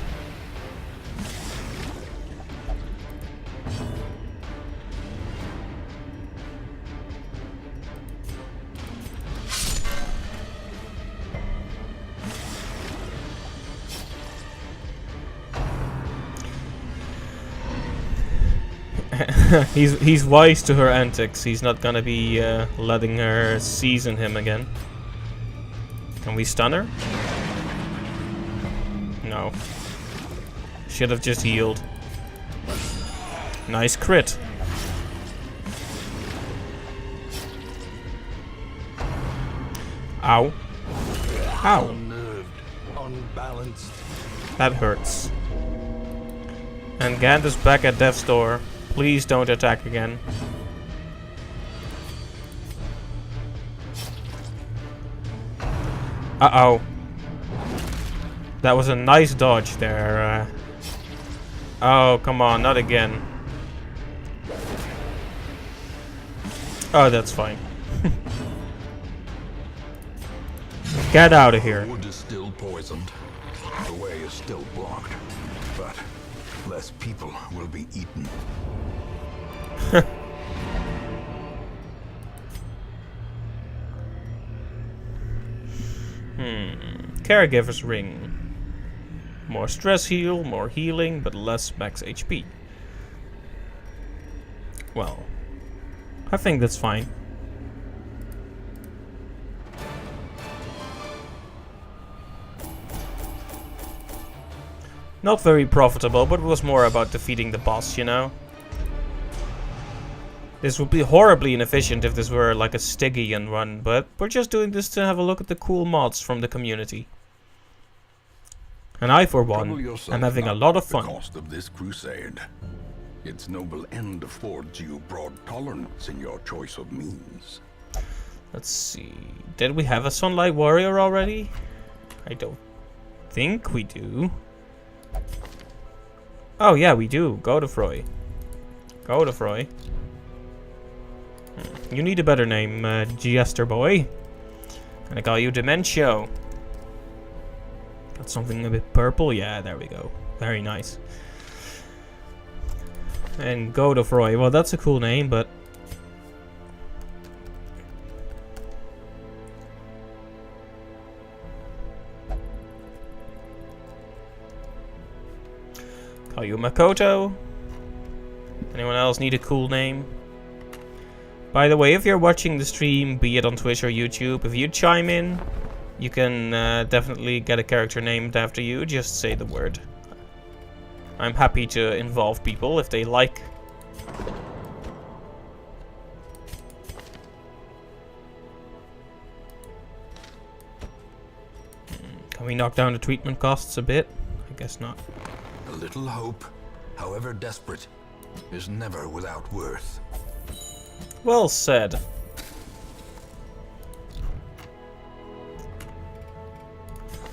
He's wise to her antics. He's not gonna be letting her season him again. Can we stun her? No. Should have just healed. Nice crit. Ow. Ow. Unnerved, unbalanced. That hurts. And Gand is back at Death's Door. Please don't attack again. Uh-oh. That was a nice dodge there. Oh, come on, not again. Oh, that's fine. Get out of here. The wood is still poisoned. The way is still blocked. But less people will be eaten. Caregiver's Ring. More stress heal, more healing, but less max HP. Well, I think that's fine. Not very profitable, but it was more about defeating the boss, you know? This would be horribly inefficient if this were like a Stygian run, but we're just doing this to have a look at the cool mods from the community. And I, for one, am having a lot of fun. The cost of this crusade. Its noble end affords you broad tolerance in your choice of means. Let's see. Did we have a Sunlight Warrior already? I don't think we do. Oh yeah, we do. Godefroy. Godefroy. You need a better name, Jester Boy. And I call you Dementio. Got something a bit purple? Yeah, there we go. Very nice. And Godefroy. Well, that's a cool name, but... call you Makoto. Anyone else need a cool name? By the way, if you're watching the stream, be it on Twitch or YouTube, if you chime in, you can definitely get a character named after you. Just say the word. I'm happy to involve people if they like. Can we knock down the treatment costs a bit? I guess not. A little hope, however desperate, is never without worth. Well said.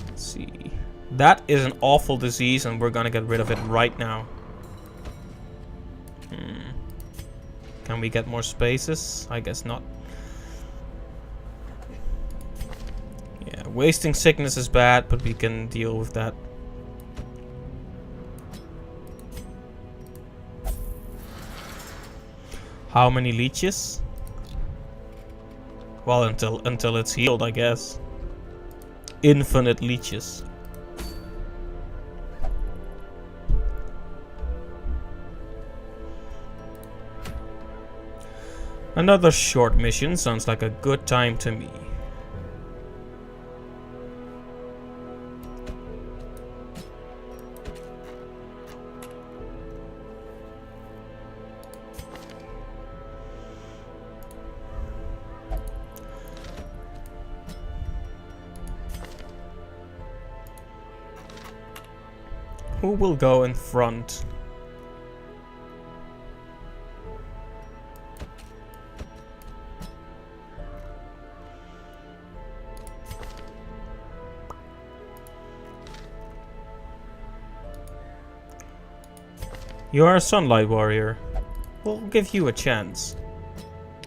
Let's see. That is an awful disease and we're gonna get rid of it right now. Can we get more spaces? I guess not. Yeah, wasting sickness is bad, but we can deal with that. How many leeches? Well, until it's healed, I guess. Infinite leeches. Another short mission sounds like a good time to me. who will go in front? You are a Sunlight Warrior. We'll give you a chance.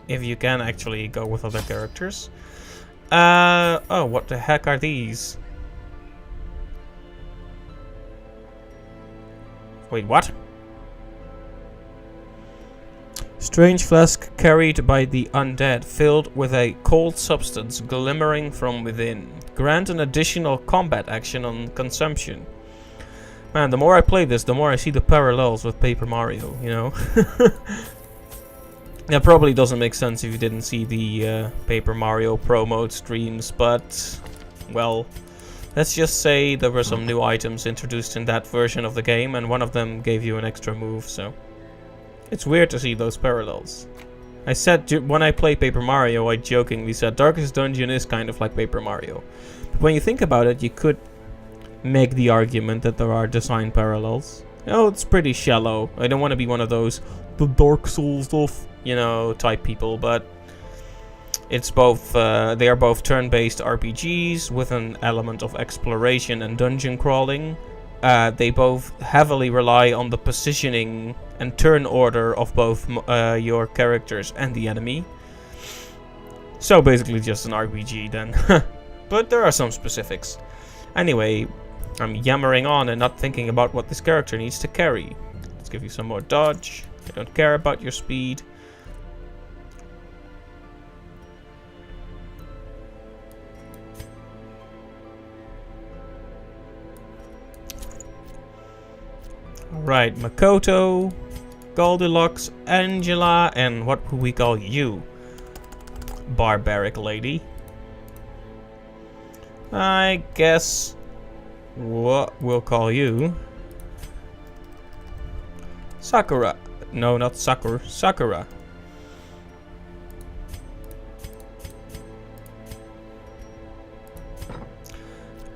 If you can actually go with other characters. Oh, what the heck are these? Wait, what? Strange flask carried by the undead, filled with a cold substance glimmering from within. Grant an additional combat action on consumption. Man, the more I play this, the more I see the parallels with Paper Mario, you know? That probably doesn't make sense if you didn't see the Paper Mario Pro Mode streams, but, well, let's just say there were some new items introduced in that version of the game, and one of them gave you an extra move, so it's weird to see those parallels. I said, when I play Paper Mario, I jokingly said Darkest Dungeon is kind of like Paper Mario. But when you think about it, you could make the argument that there are design parallels. Oh, it's pretty shallow. I don't want to be one of those the Dark Souls of, you know, type people, but it's both, they are both turn-based RPGs with an element of exploration and dungeon crawling. They both heavily rely on the positioning and turn order of both your characters and the enemy. So basically just an RPG then. But there are some specifics. Anyway, I'm yammering on and not thinking about what this character needs to carry. Let's give you some more dodge. I don't care about your speed. Alright, Makoto, Goldilocks, Angela, and what would we call you? Barbaric lady. I guess what we'll call you Sakura. No, not Sakura. Sakura.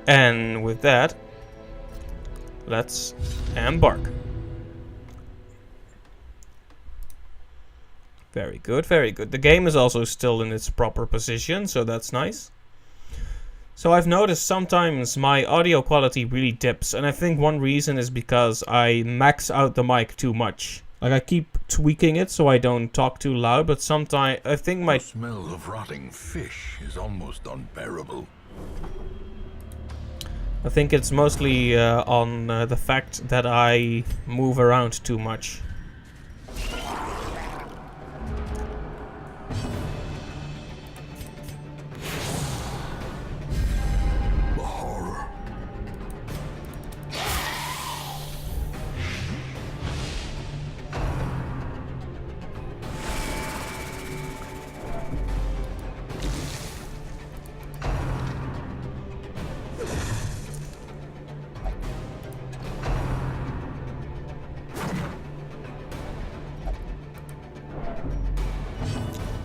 And with that, let's embark. Very good, very good. The game is also still in its proper position, so that's nice. So I've noticed sometimes my audio quality really dips, and I think one reason is because I max out the mic too much. Like, I keep tweaking it so I don't talk too loud, but sometimes I think my... The smell of rotting fish is almost unbearable. I think it's mostly on the fact that I move around too much. The horror.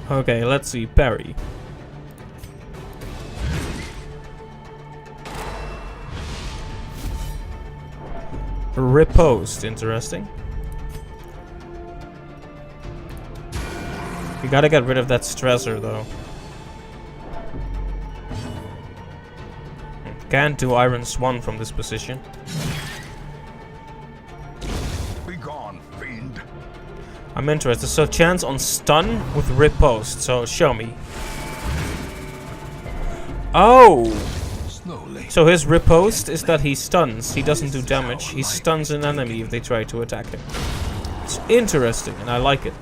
Okay, let's see. Parry. Riposte. Interesting. You gotta get rid of that stressor, though. Can't do Iron Swan from this position. I'm interested. So chance on stun with riposte. So show me. Oh! Slowly. So his riposte is that he stuns. He doesn't do damage. He stuns an enemy if they try to attack him. It's interesting and I like it.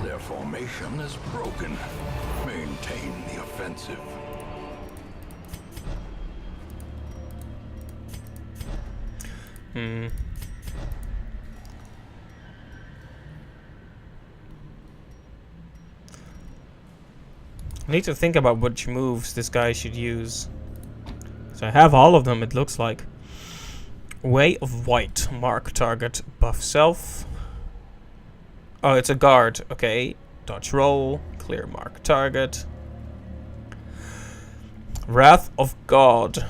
Their formation is broken. Maintain the offensive. I need to think about which moves this guy should use. So I have all of them, it looks like. Way of White. Mark target. Buff self. Oh, it's a guard. Okay. Dodge roll. Clear mark target. Wrath of God.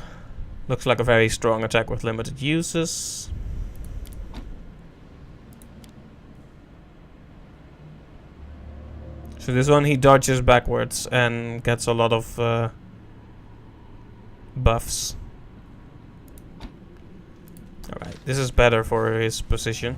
Looks like a very strong attack with limited uses. So this one he dodges backwards and gets a lot of buffs. Alright, this is better for his position.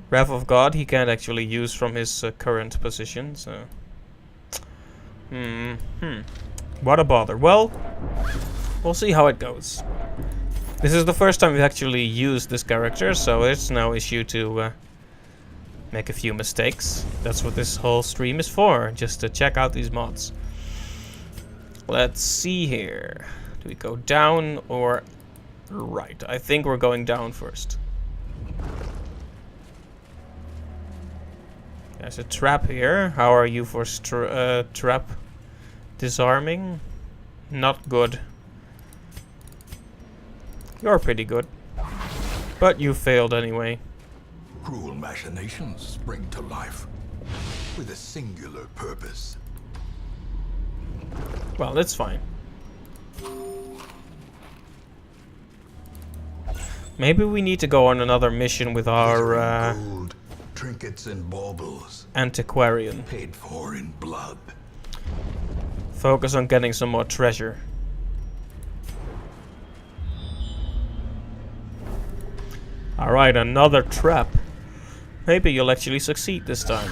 Wrath of God he can't actually use from his current position, so... What a bother. Well, we'll see how it goes. This is the first time we've actually used this character, so it's no issue to make a few mistakes. That's what this whole stream is for, just to check out these mods. Let's see here. Do we go down or right? I think we're going down first. There's a trap here. How are you for trap disarming? Not good. You're pretty good. But you failed anyway. Cruel machinations spring to life with a singular purpose. Well, that's fine. Maybe we need to go on another mission with our gold, trinkets and baubles, antiquarian. paid for in blood. Focus on getting some more treasure. Alright, another trap. Maybe you'll actually succeed this time.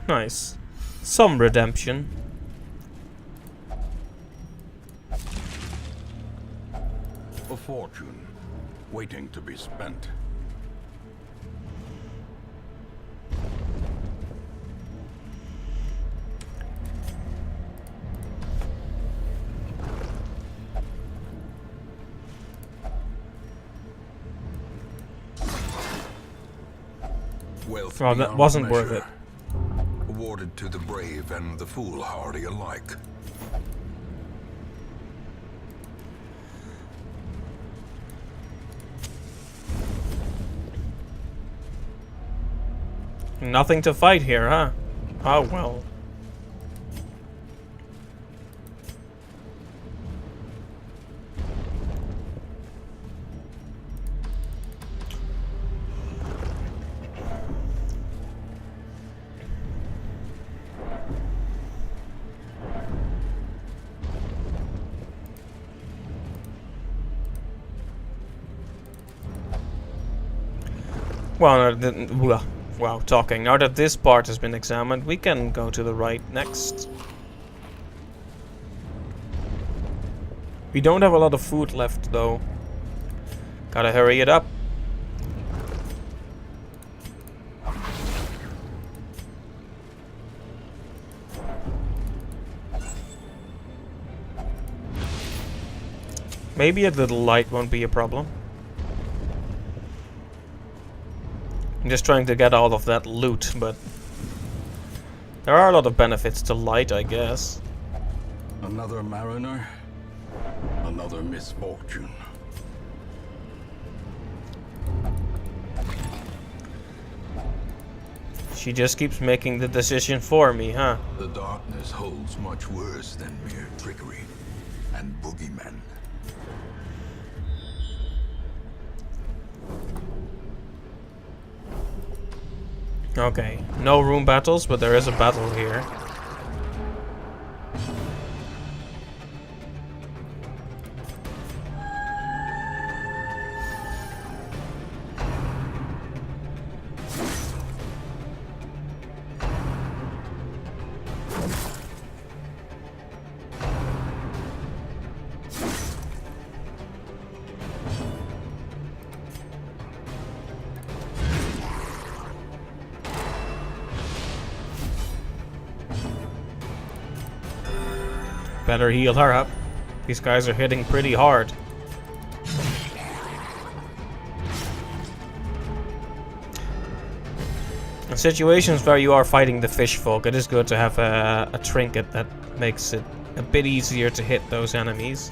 Nice. Some redemption. A fortune waiting to be spent. Wealth Oh, that beyond wasn't worth measure, awarded to the brave and the foolhardy alike. Nothing to fight here, huh? Oh well. Well, wow, talking. Now that this part has been examined, we can go to the right next. We don't have a lot of food left, though. Gotta hurry it up. Maybe a little light won't be a problem. I'm just trying to get all of that loot, but there are a lot of benefits to light, I guess. Another mariner, another misfortune. She just keeps making the decision for me, huh? The darkness holds much worse than mere trickery and boogeymen. Okay, no room battles, but there is a battle here. Better heal her up. These guys are hitting pretty hard. In situations where you are fighting the fish folk, it is good to have a trinket that makes it a bit easier to hit those enemies.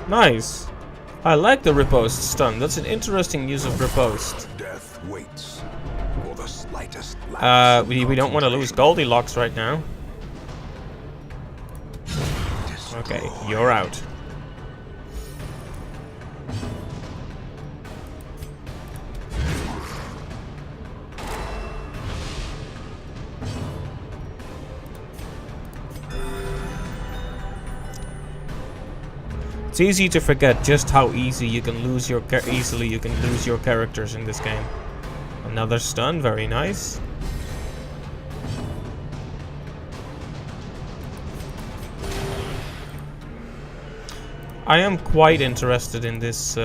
Nice. I like the riposte stun. That's an interesting use of riposte. Death waits for the slightest lapse of We don't want to lose Goldilocks right now. Okay, you're out. It's easy to forget just how easily you can lose your characters in this game. Another stun, very nice. I am quite interested in this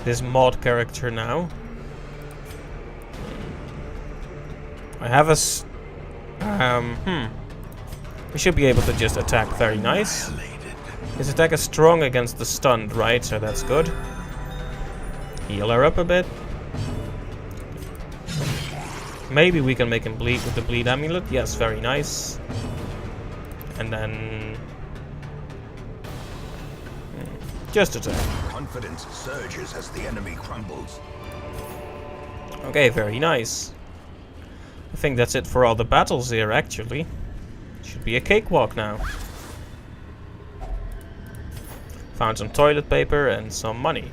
this mod character now. I have a we should be able to just attack, very nice. His attack is strong against the stunned, right? So that's good. Heal her up a bit. Maybe we can make him bleed with the bleed amulet. Yes, very nice. And then just attack. Confidence surges as the enemy crumbles. Okay, very nice. I think that's it for all the battles here, actually. Should be a cakewalk now. Found some toilet paper and some money.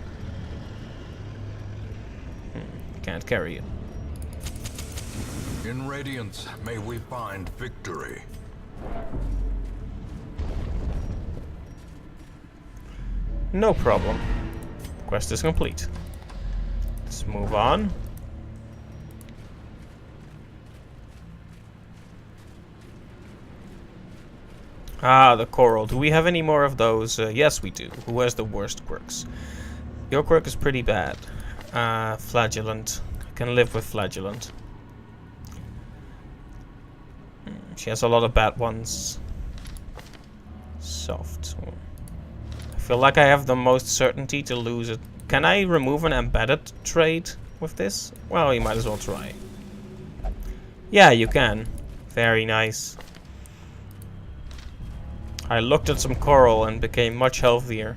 Can't carry it. In Radiance, may we find victory. No problem. Quest is complete. Let's move on. Ah, the coral. Do we have any more of those? Yes, we do. Who has the worst quirks? Your quirk is pretty bad. Flagellant. I can live with Flagellant. She has a lot of bad ones. Soft. I feel like I have the most certainty to lose it. Can I remove an embedded trait with this? Well, you might as well try. Yeah, you can. Very nice. I looked at some coral and became much healthier.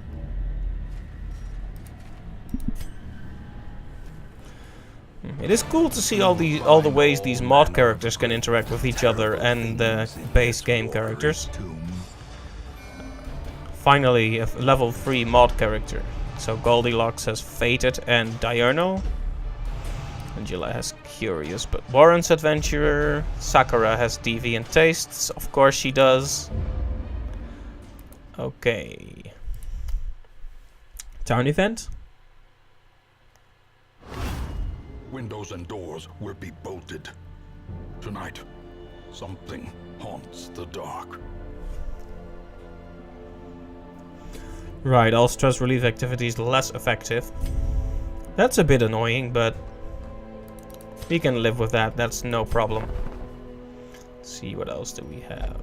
It is cool to see all the ways these mod characters can interact with each other and the base game characters. Finally, a level 3 mod character. So Goldilocks has Fated and Diurnal. Angela has Curious but Warren's Adventurer. Sakura has Deviant Tastes. Of course she does. Okay. Town event? Windows and doors will be bolted. Tonight, something haunts the dark. Right, all stress relief activities less effective. That's a bit annoying, but we can live with that. That's no problem. Let's see, what else do we have?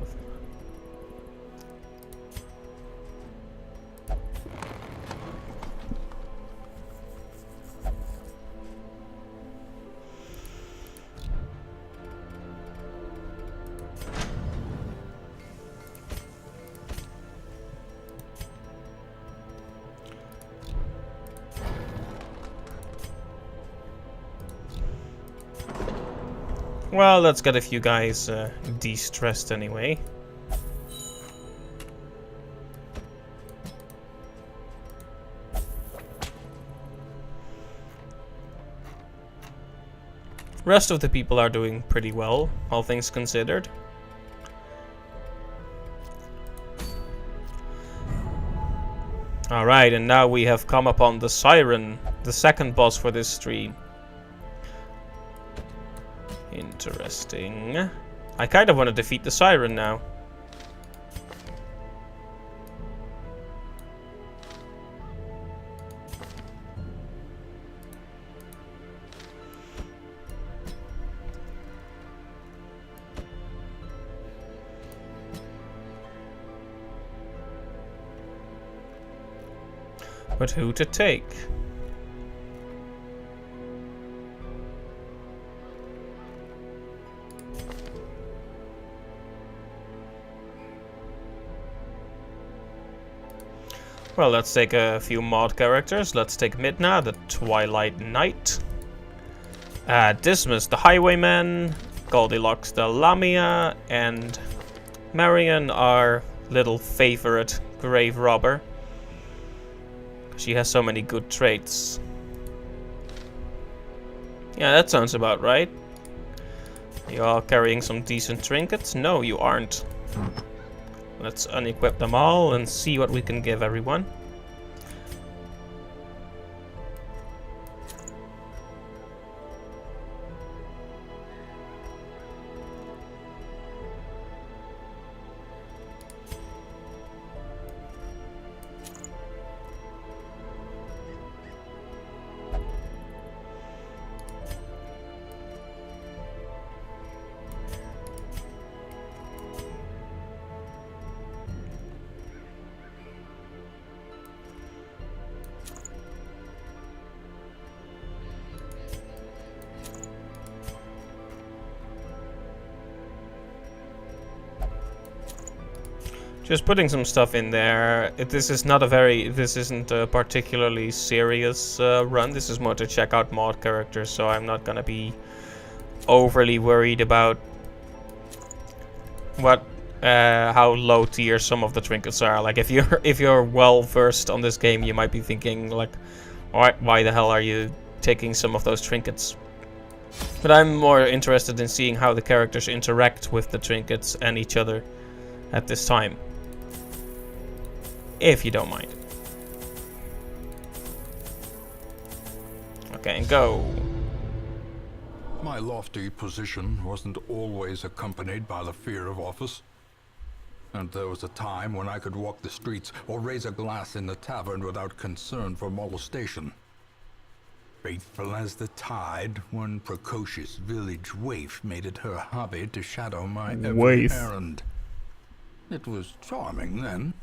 Well, let's get a few guys de-stressed anyway. Rest of the people are doing pretty well, all things considered. Alright, and now we have come upon the Siren, the second boss for this stream. Interesting. I kind of want to defeat the Siren now. But who to take? Well, let's take a few mod characters. Let's take Midna, the Twilight Knight. Dismas, the Highwayman. Goldilocks, the Lamia. And Marion, our little favorite grave robber. She has so many good traits. Yeah, that sounds about right. You all carrying some decent trinkets? No, you aren't. Let's unequip them all and see what we can give everyone. Just putting some stuff in there. This isn't a particularly serious run. This is more to check out mod characters, so I'm not gonna be overly worried about how low tier some of the trinkets are. Like if you're well versed on this game, you might be thinking like, why the hell are you taking some of those trinkets? But I'm more interested in seeing how the characters interact with the trinkets and each other at this time. If you don't mind. Okay, and go. My lofty position wasn't always accompanied by the fear of office. And there was a time when I could walk the streets or raise a glass in the tavern without concern for molestation. Faithful as the tide, one precocious village waif made it her hobby to shadow my every errand. It was charming then.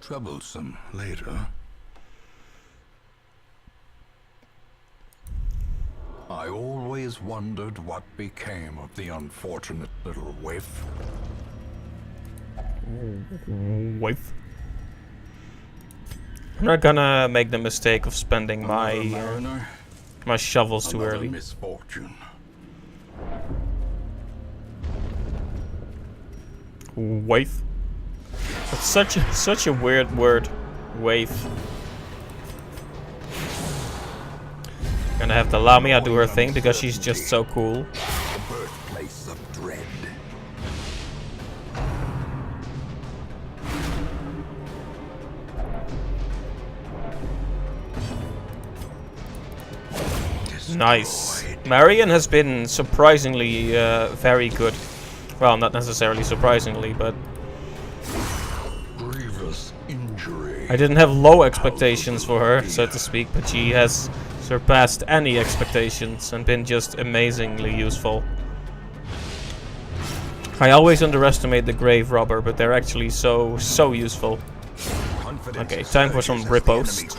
Troublesome later. I always wondered what became of the unfortunate little waif. Waif. I'm not gonna make the mistake of spending my shovels too early. Misfortune. Waif. It's such a weird word. Waif. Gonna have the Lamia do her thing because she's just so cool. The birthplace of dread. Nice. Marion has been surprisingly very good. Well, not necessarily surprisingly, but Grievous injury. I didn't have low expectations for her, so to speak, but she has surpassed any expectations and been just amazingly useful. I always underestimate the grave robber, but they're actually so useful. Okay, time for some riposte.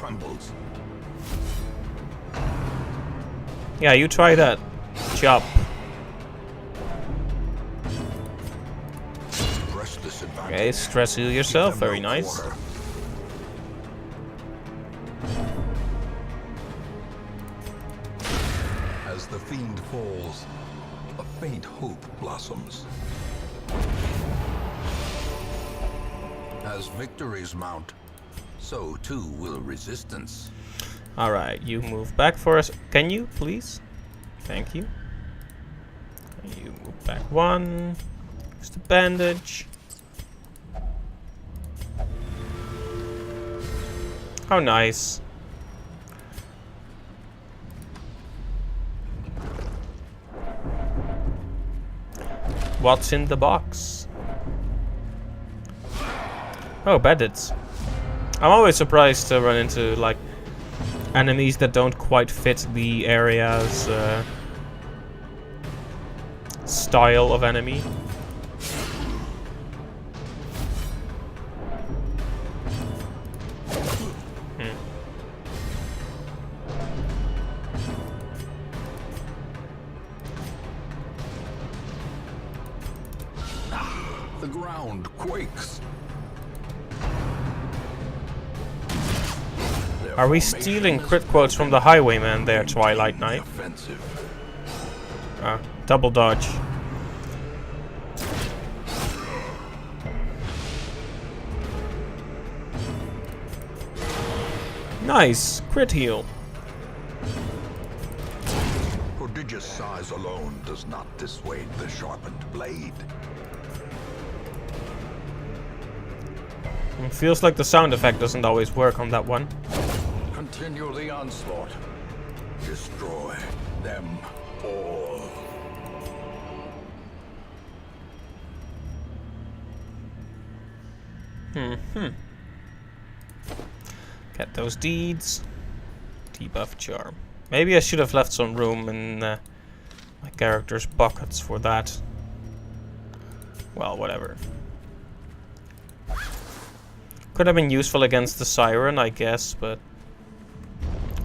Yeah, you try that. Chop. Okay, stress heal yourself. Very nice. As the fiend falls, a faint hope blossoms. As victories mount, so too will resistance. Alright, you move back for us. Can you, please? Thank you. You move back one. Just a bandage. How nice. What's in the box? Oh, bandits. I'm always surprised to run into, like, enemies that don't quite fit the area's style of enemy. The ground quakes. their Are we formations stealing crit quotes from the Highwayman there, Twilight the Knight? offensive. Double dodge. Nice! Crit heal. Prodigious size alone does not dissuade the sharpened blade. It feels like the sound effect doesn't always work on that one. Continue the onslaught. Destroy them all. Get those deeds. Debuff charm. Maybe I should have left some room in my character's buckets for that. Well, whatever. Could have been useful against the Siren, I guess, but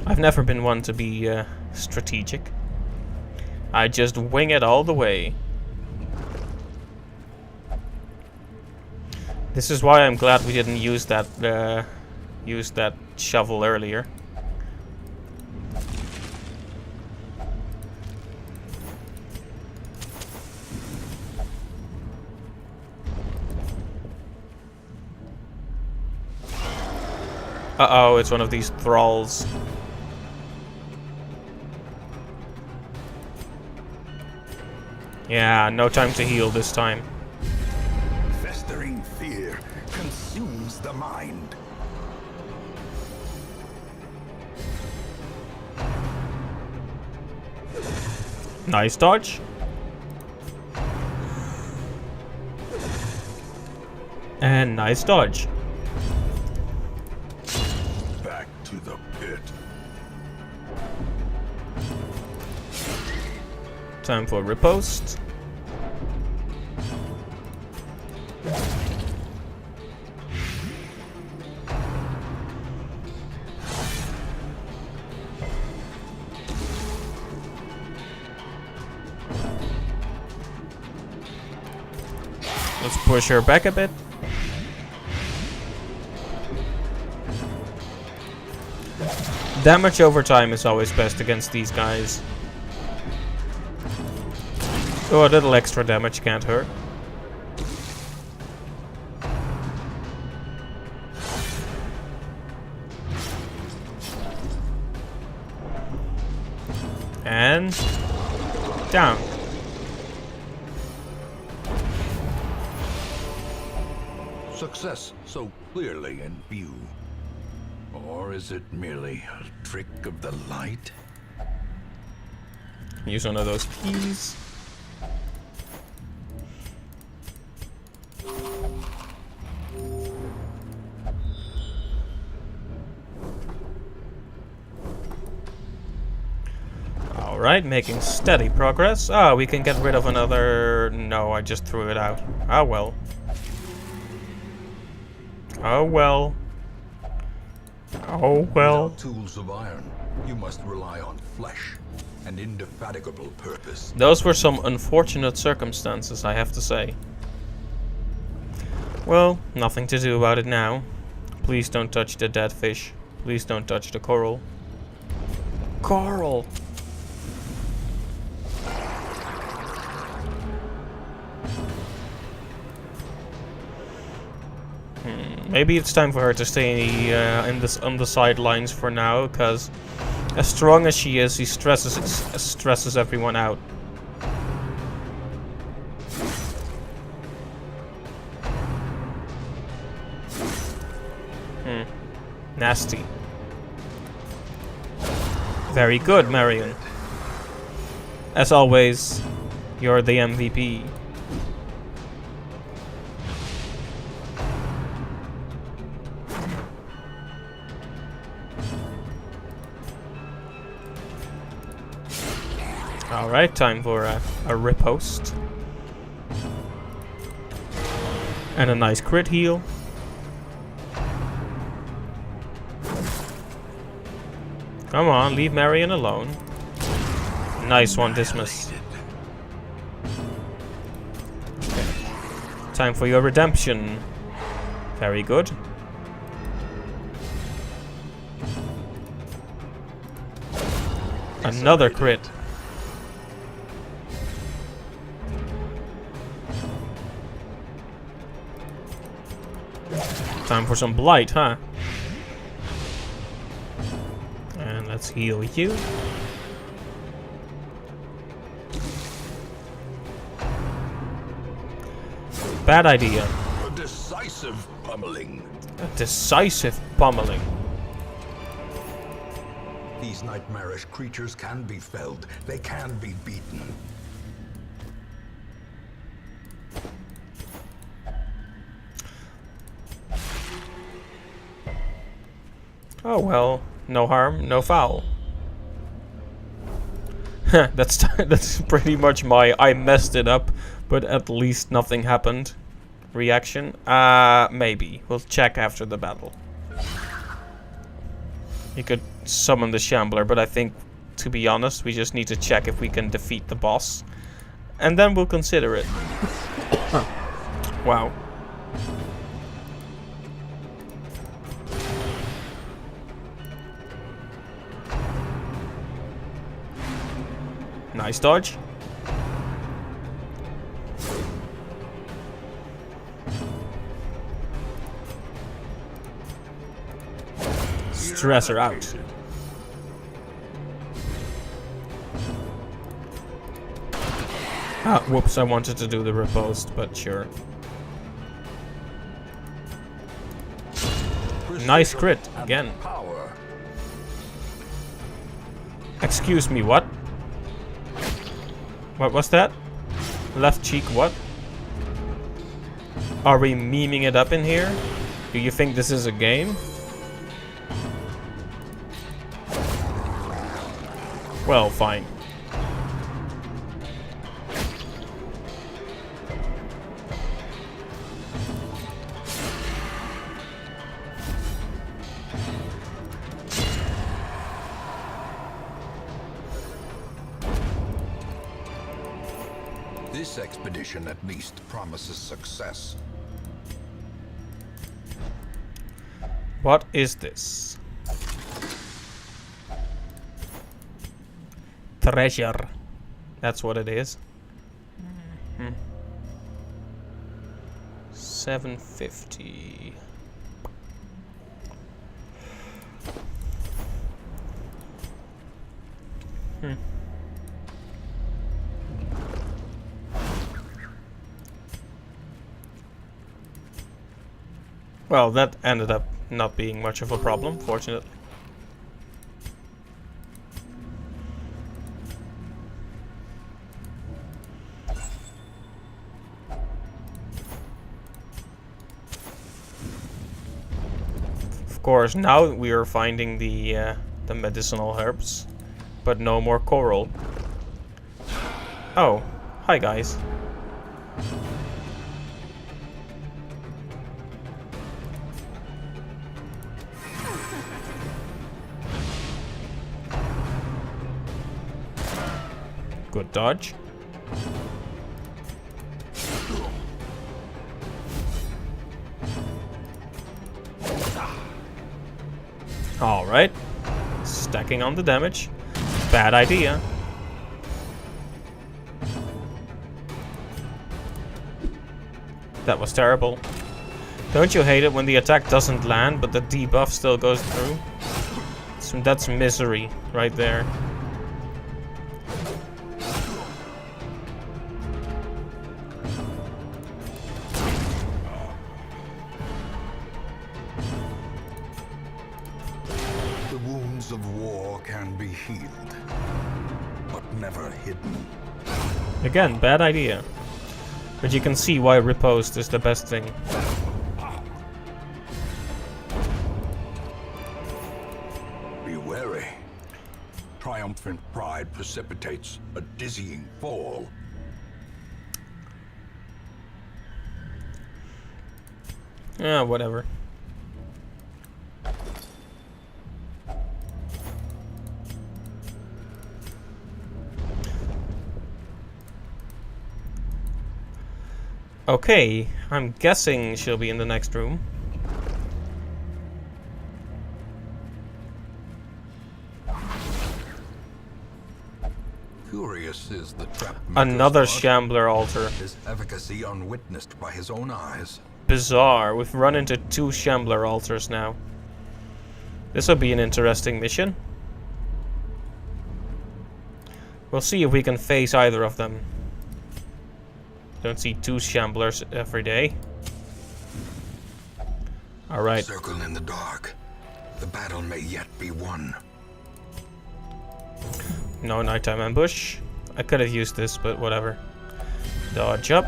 I've never been one to be strategic. I just wing it all the way. This is why I'm glad we didn't use that shovel earlier. Uh-oh, it's one of these thralls. Yeah, no time to heal this time. Festering fear consumes the mind. Nice dodge. And nice dodge. Back to the pit. Time for riposte. Let's push her back a bit. Damage over time is always best against these guys. So a little extra damage can't hurt. And down. Success so clearly in view. Or is it merely a trick of the light? Use one of those keys. Alright, making steady progress. Ah, we can get rid of another... No, I just threw it out. Ah, well. Oh, well. Oh, well. Without tools of iron, you must rely on flesh and indefatigable purpose. Those were some unfortunate circumstances, I have to say. Well, nothing to do about it now. Please don't touch the dead fish. Please don't touch the coral. Coral! Maybe it's time for her to stay on the sidelines for now, because as strong as she is, she stresses everyone out. Nasty. Very good, Marion. As always, you're the MVP. Alright, time for a riposte. And a nice crit heal. Come on, leave Marion alone. Nice one, Dismas. Okay. Time for your redemption. Very good. Another crit. Time for some blight, huh? And let's heal you. Bad idea. A decisive pummeling. A decisive pummeling. These nightmarish creatures can be felled. They can be beaten. Oh well, no harm, no foul. That's pretty much my I messed it up, but at least nothing happened reaction. Maybe. We'll check after the battle. You could summon the Shambler, but I think, to be honest, we just need to check if we can defeat the boss. And then we'll consider it. Wow. Nice dodge. Stressor out. Ah, whoops, I wanted to do the riposte, but sure. Nice crit, again. Excuse me, what? What was that? Left cheek, what? Are we memeing it up in here? Do you think this is a game? Well, fine. This expedition at least promises success. What is this? Treasure. That's what it is. 750. Well, that ended up not being much of a problem, fortunately. Of course, now we are finding the medicinal herbs, but no more coral. Oh, hi guys. Good dodge. Alright. Stacking on the damage. Bad idea. That was terrible. Don't you hate it when the attack doesn't land, but the debuff still goes through? So that's misery right there. The wounds of war can be healed, but never hidden. Again, bad idea. But you can see why riposte is the best thing. Be wary. Triumphant pride precipitates a dizzying fall. Yeah, whatever. Okay, I'm guessing she'll be in the next room. Curious is the trap Another maker's thought, Shambler altar. his efficacy unwitnessed by his own eyes. Bizarre. We've run into 2 Shambler altars now. This will be an interesting mission. We'll see if we can face either of them. Don't see 2 Shamblers every day. Alright. Circle in the dark. The battle may yet be won. No nighttime ambush. I could have used this, but whatever. Dodge up.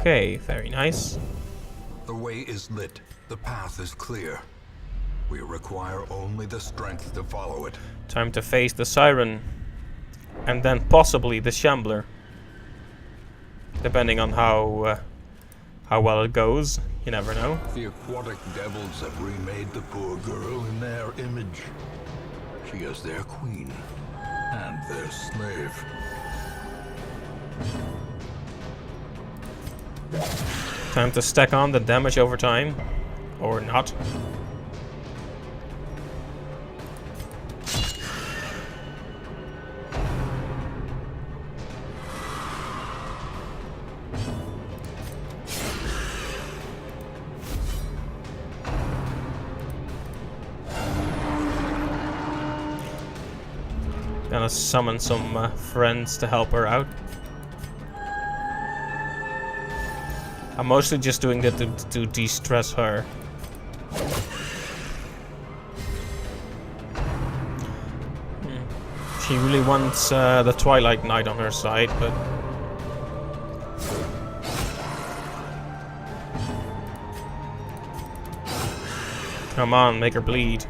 Okay, very nice. The way is lit. The path is clear. We require only the strength to follow it. Time to face the Siren. And then possibly the Shambler. Depending on how well it goes. You never know. The aquatic devils have remade the poor girl in their image. She is their queen and their slave. Time to stack on the damage over time. Or not. Gonna summon some friends to help her out. I'm mostly just doing that to de-stress her. She really wants the Twilight Knight on her side, but... Come on, make her bleed.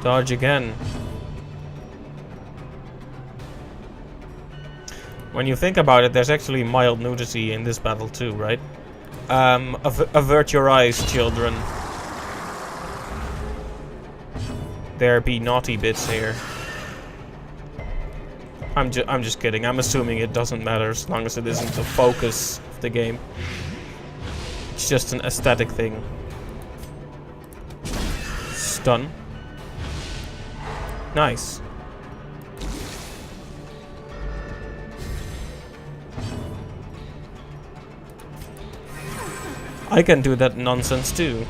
Dodge again. When you think about it, there's actually mild nudity in this battle too, right? Avert your eyes, children. There be naughty bits here. I'm just kidding. I'm assuming it doesn't matter as long as it isn't the focus of the game. It's just an aesthetic thing. Stun. Nice. I can do that nonsense too.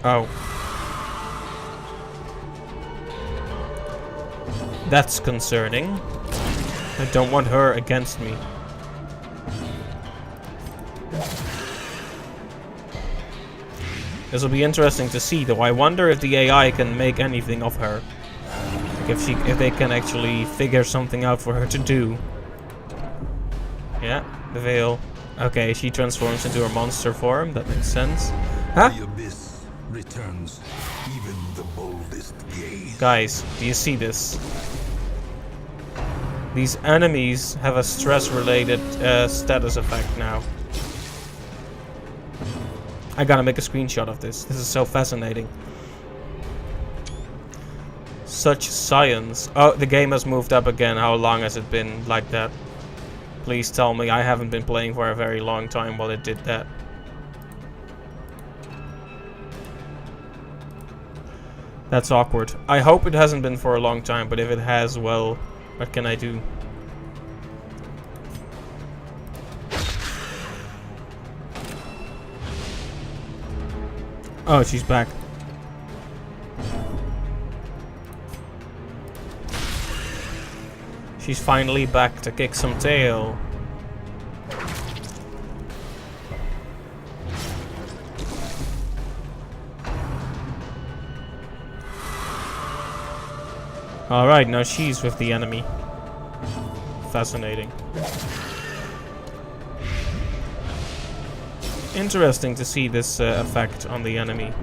Oh. That's concerning. I don't want her against me. This will be interesting to see, though. I wonder if the AI can make anything of her. Like if they can actually figure something out for her to do. Yeah, the veil. Okay, she transforms into her monster form. That makes sense. Huh? The abyss returns even the boldest gaze. Guys, do you see this? These enemies have a stress-related status effect now. I gotta make a screenshot of this. This is so fascinating. Such science. Oh, the game has moved up again. How long has it been like that? Please tell me I haven't been playing for a very long time while it did that. That's awkward. I hope it hasn't been for a long time, but if it has, well, what can I do? Oh, she's back. She's finally back to kick some tail. Alright, now she's with the enemy. Fascinating. Interesting to see this effect on the enemy.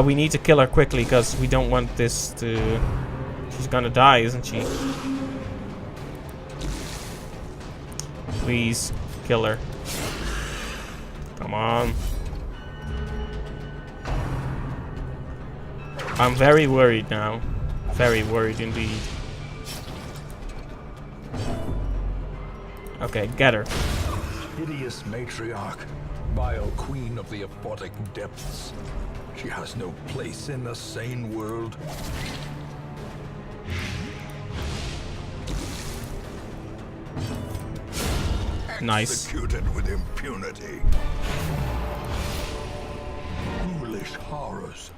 We need to kill her quickly because we don't want this to... She's gonna die, isn't she? Please, kill her. Come on. I'm very worried now. Very worried indeed. Okay, get her. Hideous matriarch, vile queen of the aphotic depths. She has no place in the sane world. Nice. Executed with impunity. Foolish horrors.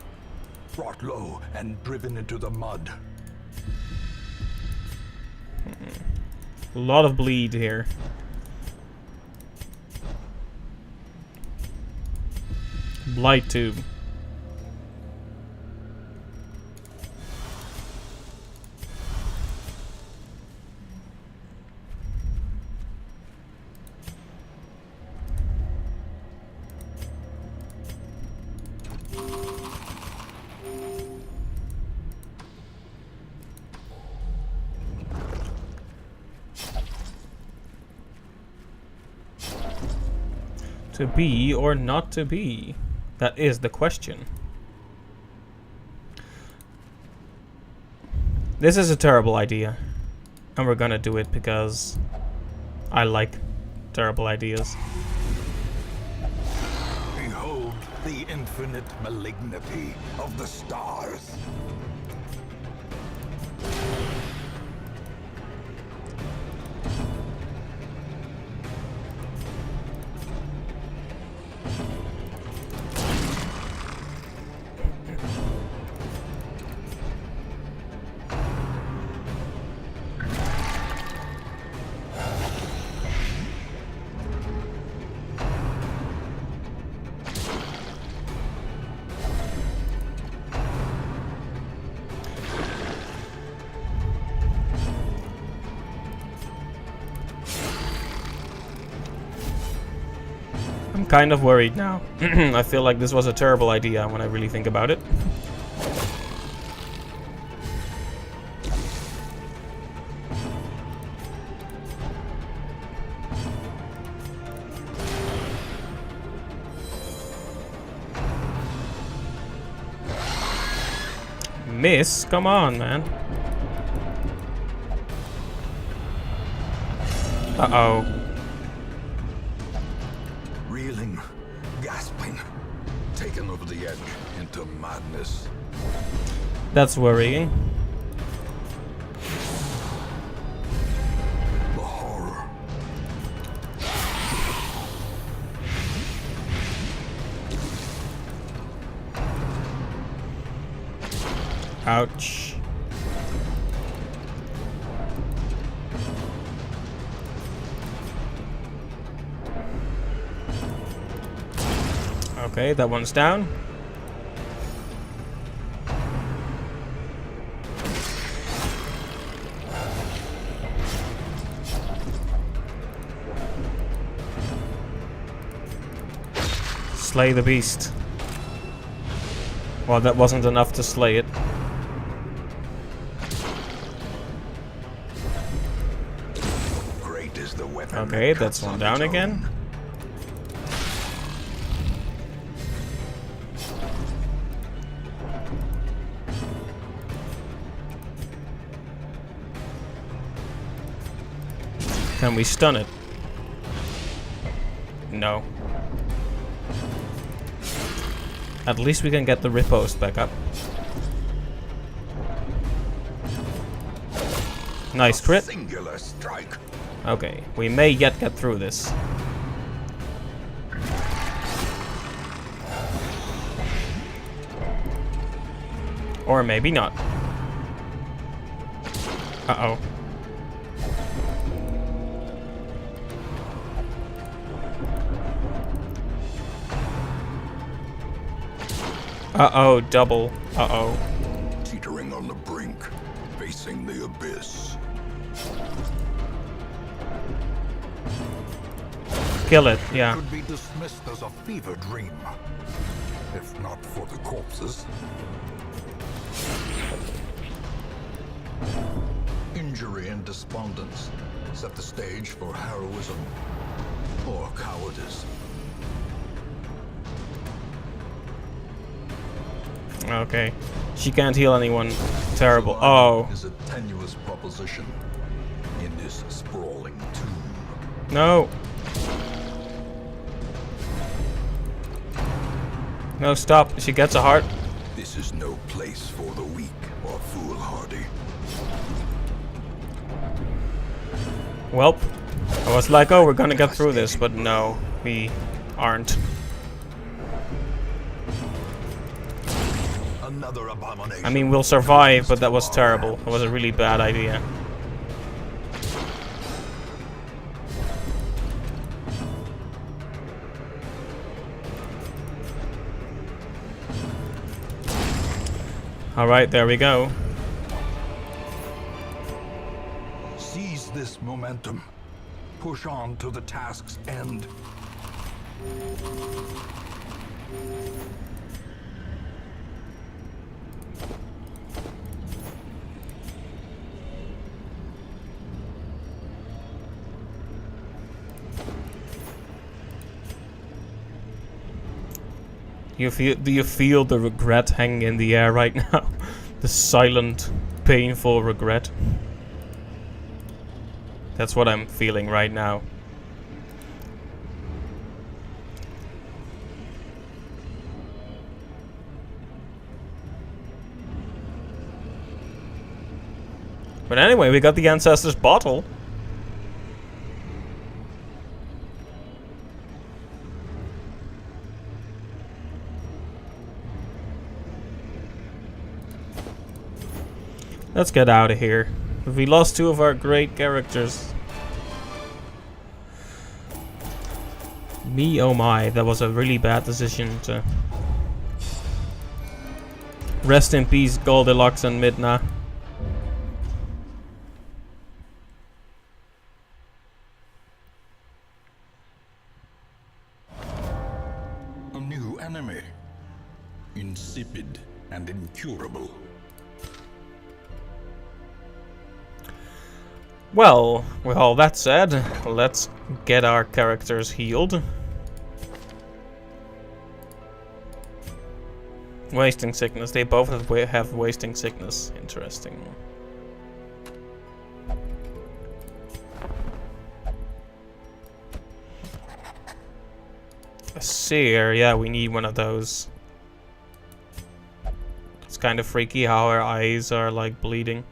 Brought low and driven into the mud. A lot of bleed here. Blight tube. To be or not to be? That is the question. This is a terrible idea. And we're gonna do it because I like terrible ideas. Behold the infinite malignity of the stars. I'm kind of worried now. I feel like this was a terrible idea when I really think about it. Miss? Come on, man. Uh-oh. Reeling, gasping, taken over the edge into madness. That's worrying. The horror. Ouch. Okay, that one's down. Slay the beast. Well, that wasn't enough to slay it. Great is the weapon. Okay, that that's cuts one on down its again. own. Can we stun it? No. At least we can get the riposte back up. Nice crit. Singular strike. Okay, we may yet get through this. Or maybe not. Uh-oh. Uh-oh, double. Uh-oh. Teetering on the brink, facing the abyss. Kill it, yeah. Could be dismissed as a fever dream, if not for the corpses. Injury and despondence set the stage for heroism or cowardice. Okay. She can't heal anyone. Terrible. Oh. Is a tenuous proposition in this sprawling tomb. No. No, stop. She gets a heart. This is no place for the weak or foolhardy. Welp. I was like, oh, we're gonna get through this, but no, we aren't. Another abomination. I mean, we'll survive, but that was terrible. It was a really bad idea. Alright, there we go. Seize this momentum. Push on to the task's end. Do you feel the regret hanging in the air right now? The silent, painful regret. That's what I'm feeling right now. But anyway, we got the Ancestor's bottle. Let's get out of here. We lost two of our great characters. Me, oh my, that was a really bad decision to... Rest in peace, Goldilocks and Midna. A new enemy. Insipid and incurable. Well, with all that said, let's get our characters healed. Wasting sickness. They both have wasting sickness. Interesting. A seer. Yeah, we need one of those. It's kind of freaky how our eyes are like bleeding.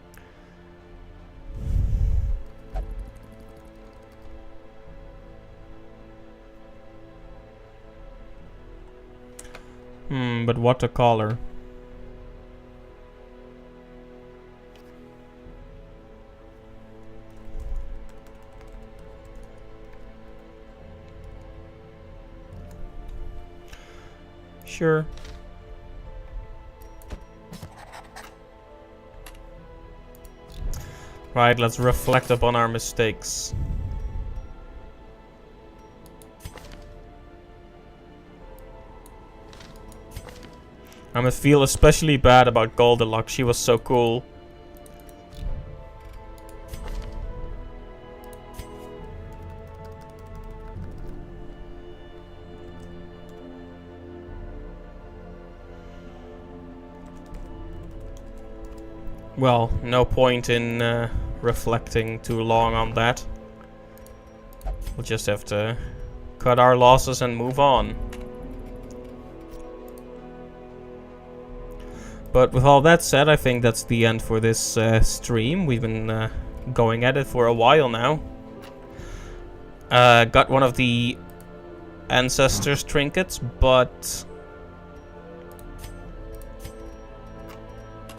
But what to call her? Sure. Right, let's reflect upon our mistakes. I'm gonna feel especially bad about Goldilocks. She was so cool. Well, no point in reflecting too long on that. We'll just have to cut our losses and move on. But with all that said, I think that's the end for this stream. We've been going at it for a while now. Got one of the Ancestors trinkets, but...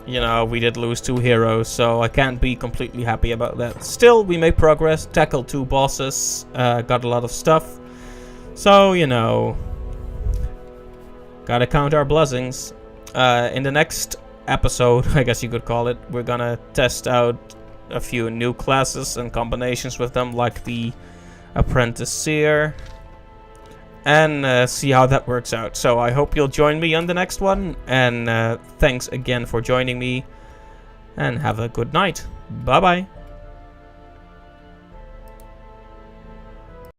you know, we did lose 2 heroes, so I can't be completely happy about that. Still, we made progress, tackled 2 bosses, got a lot of stuff. So, you know... gotta count our blessings. In the next episode, I guess you could call it, we're gonna test out a few new classes and combinations with them, like the Apprentice Seer, and see how that works out. So I hope you'll join me on the next one, and thanks again for joining me, and have a good night. Bye bye.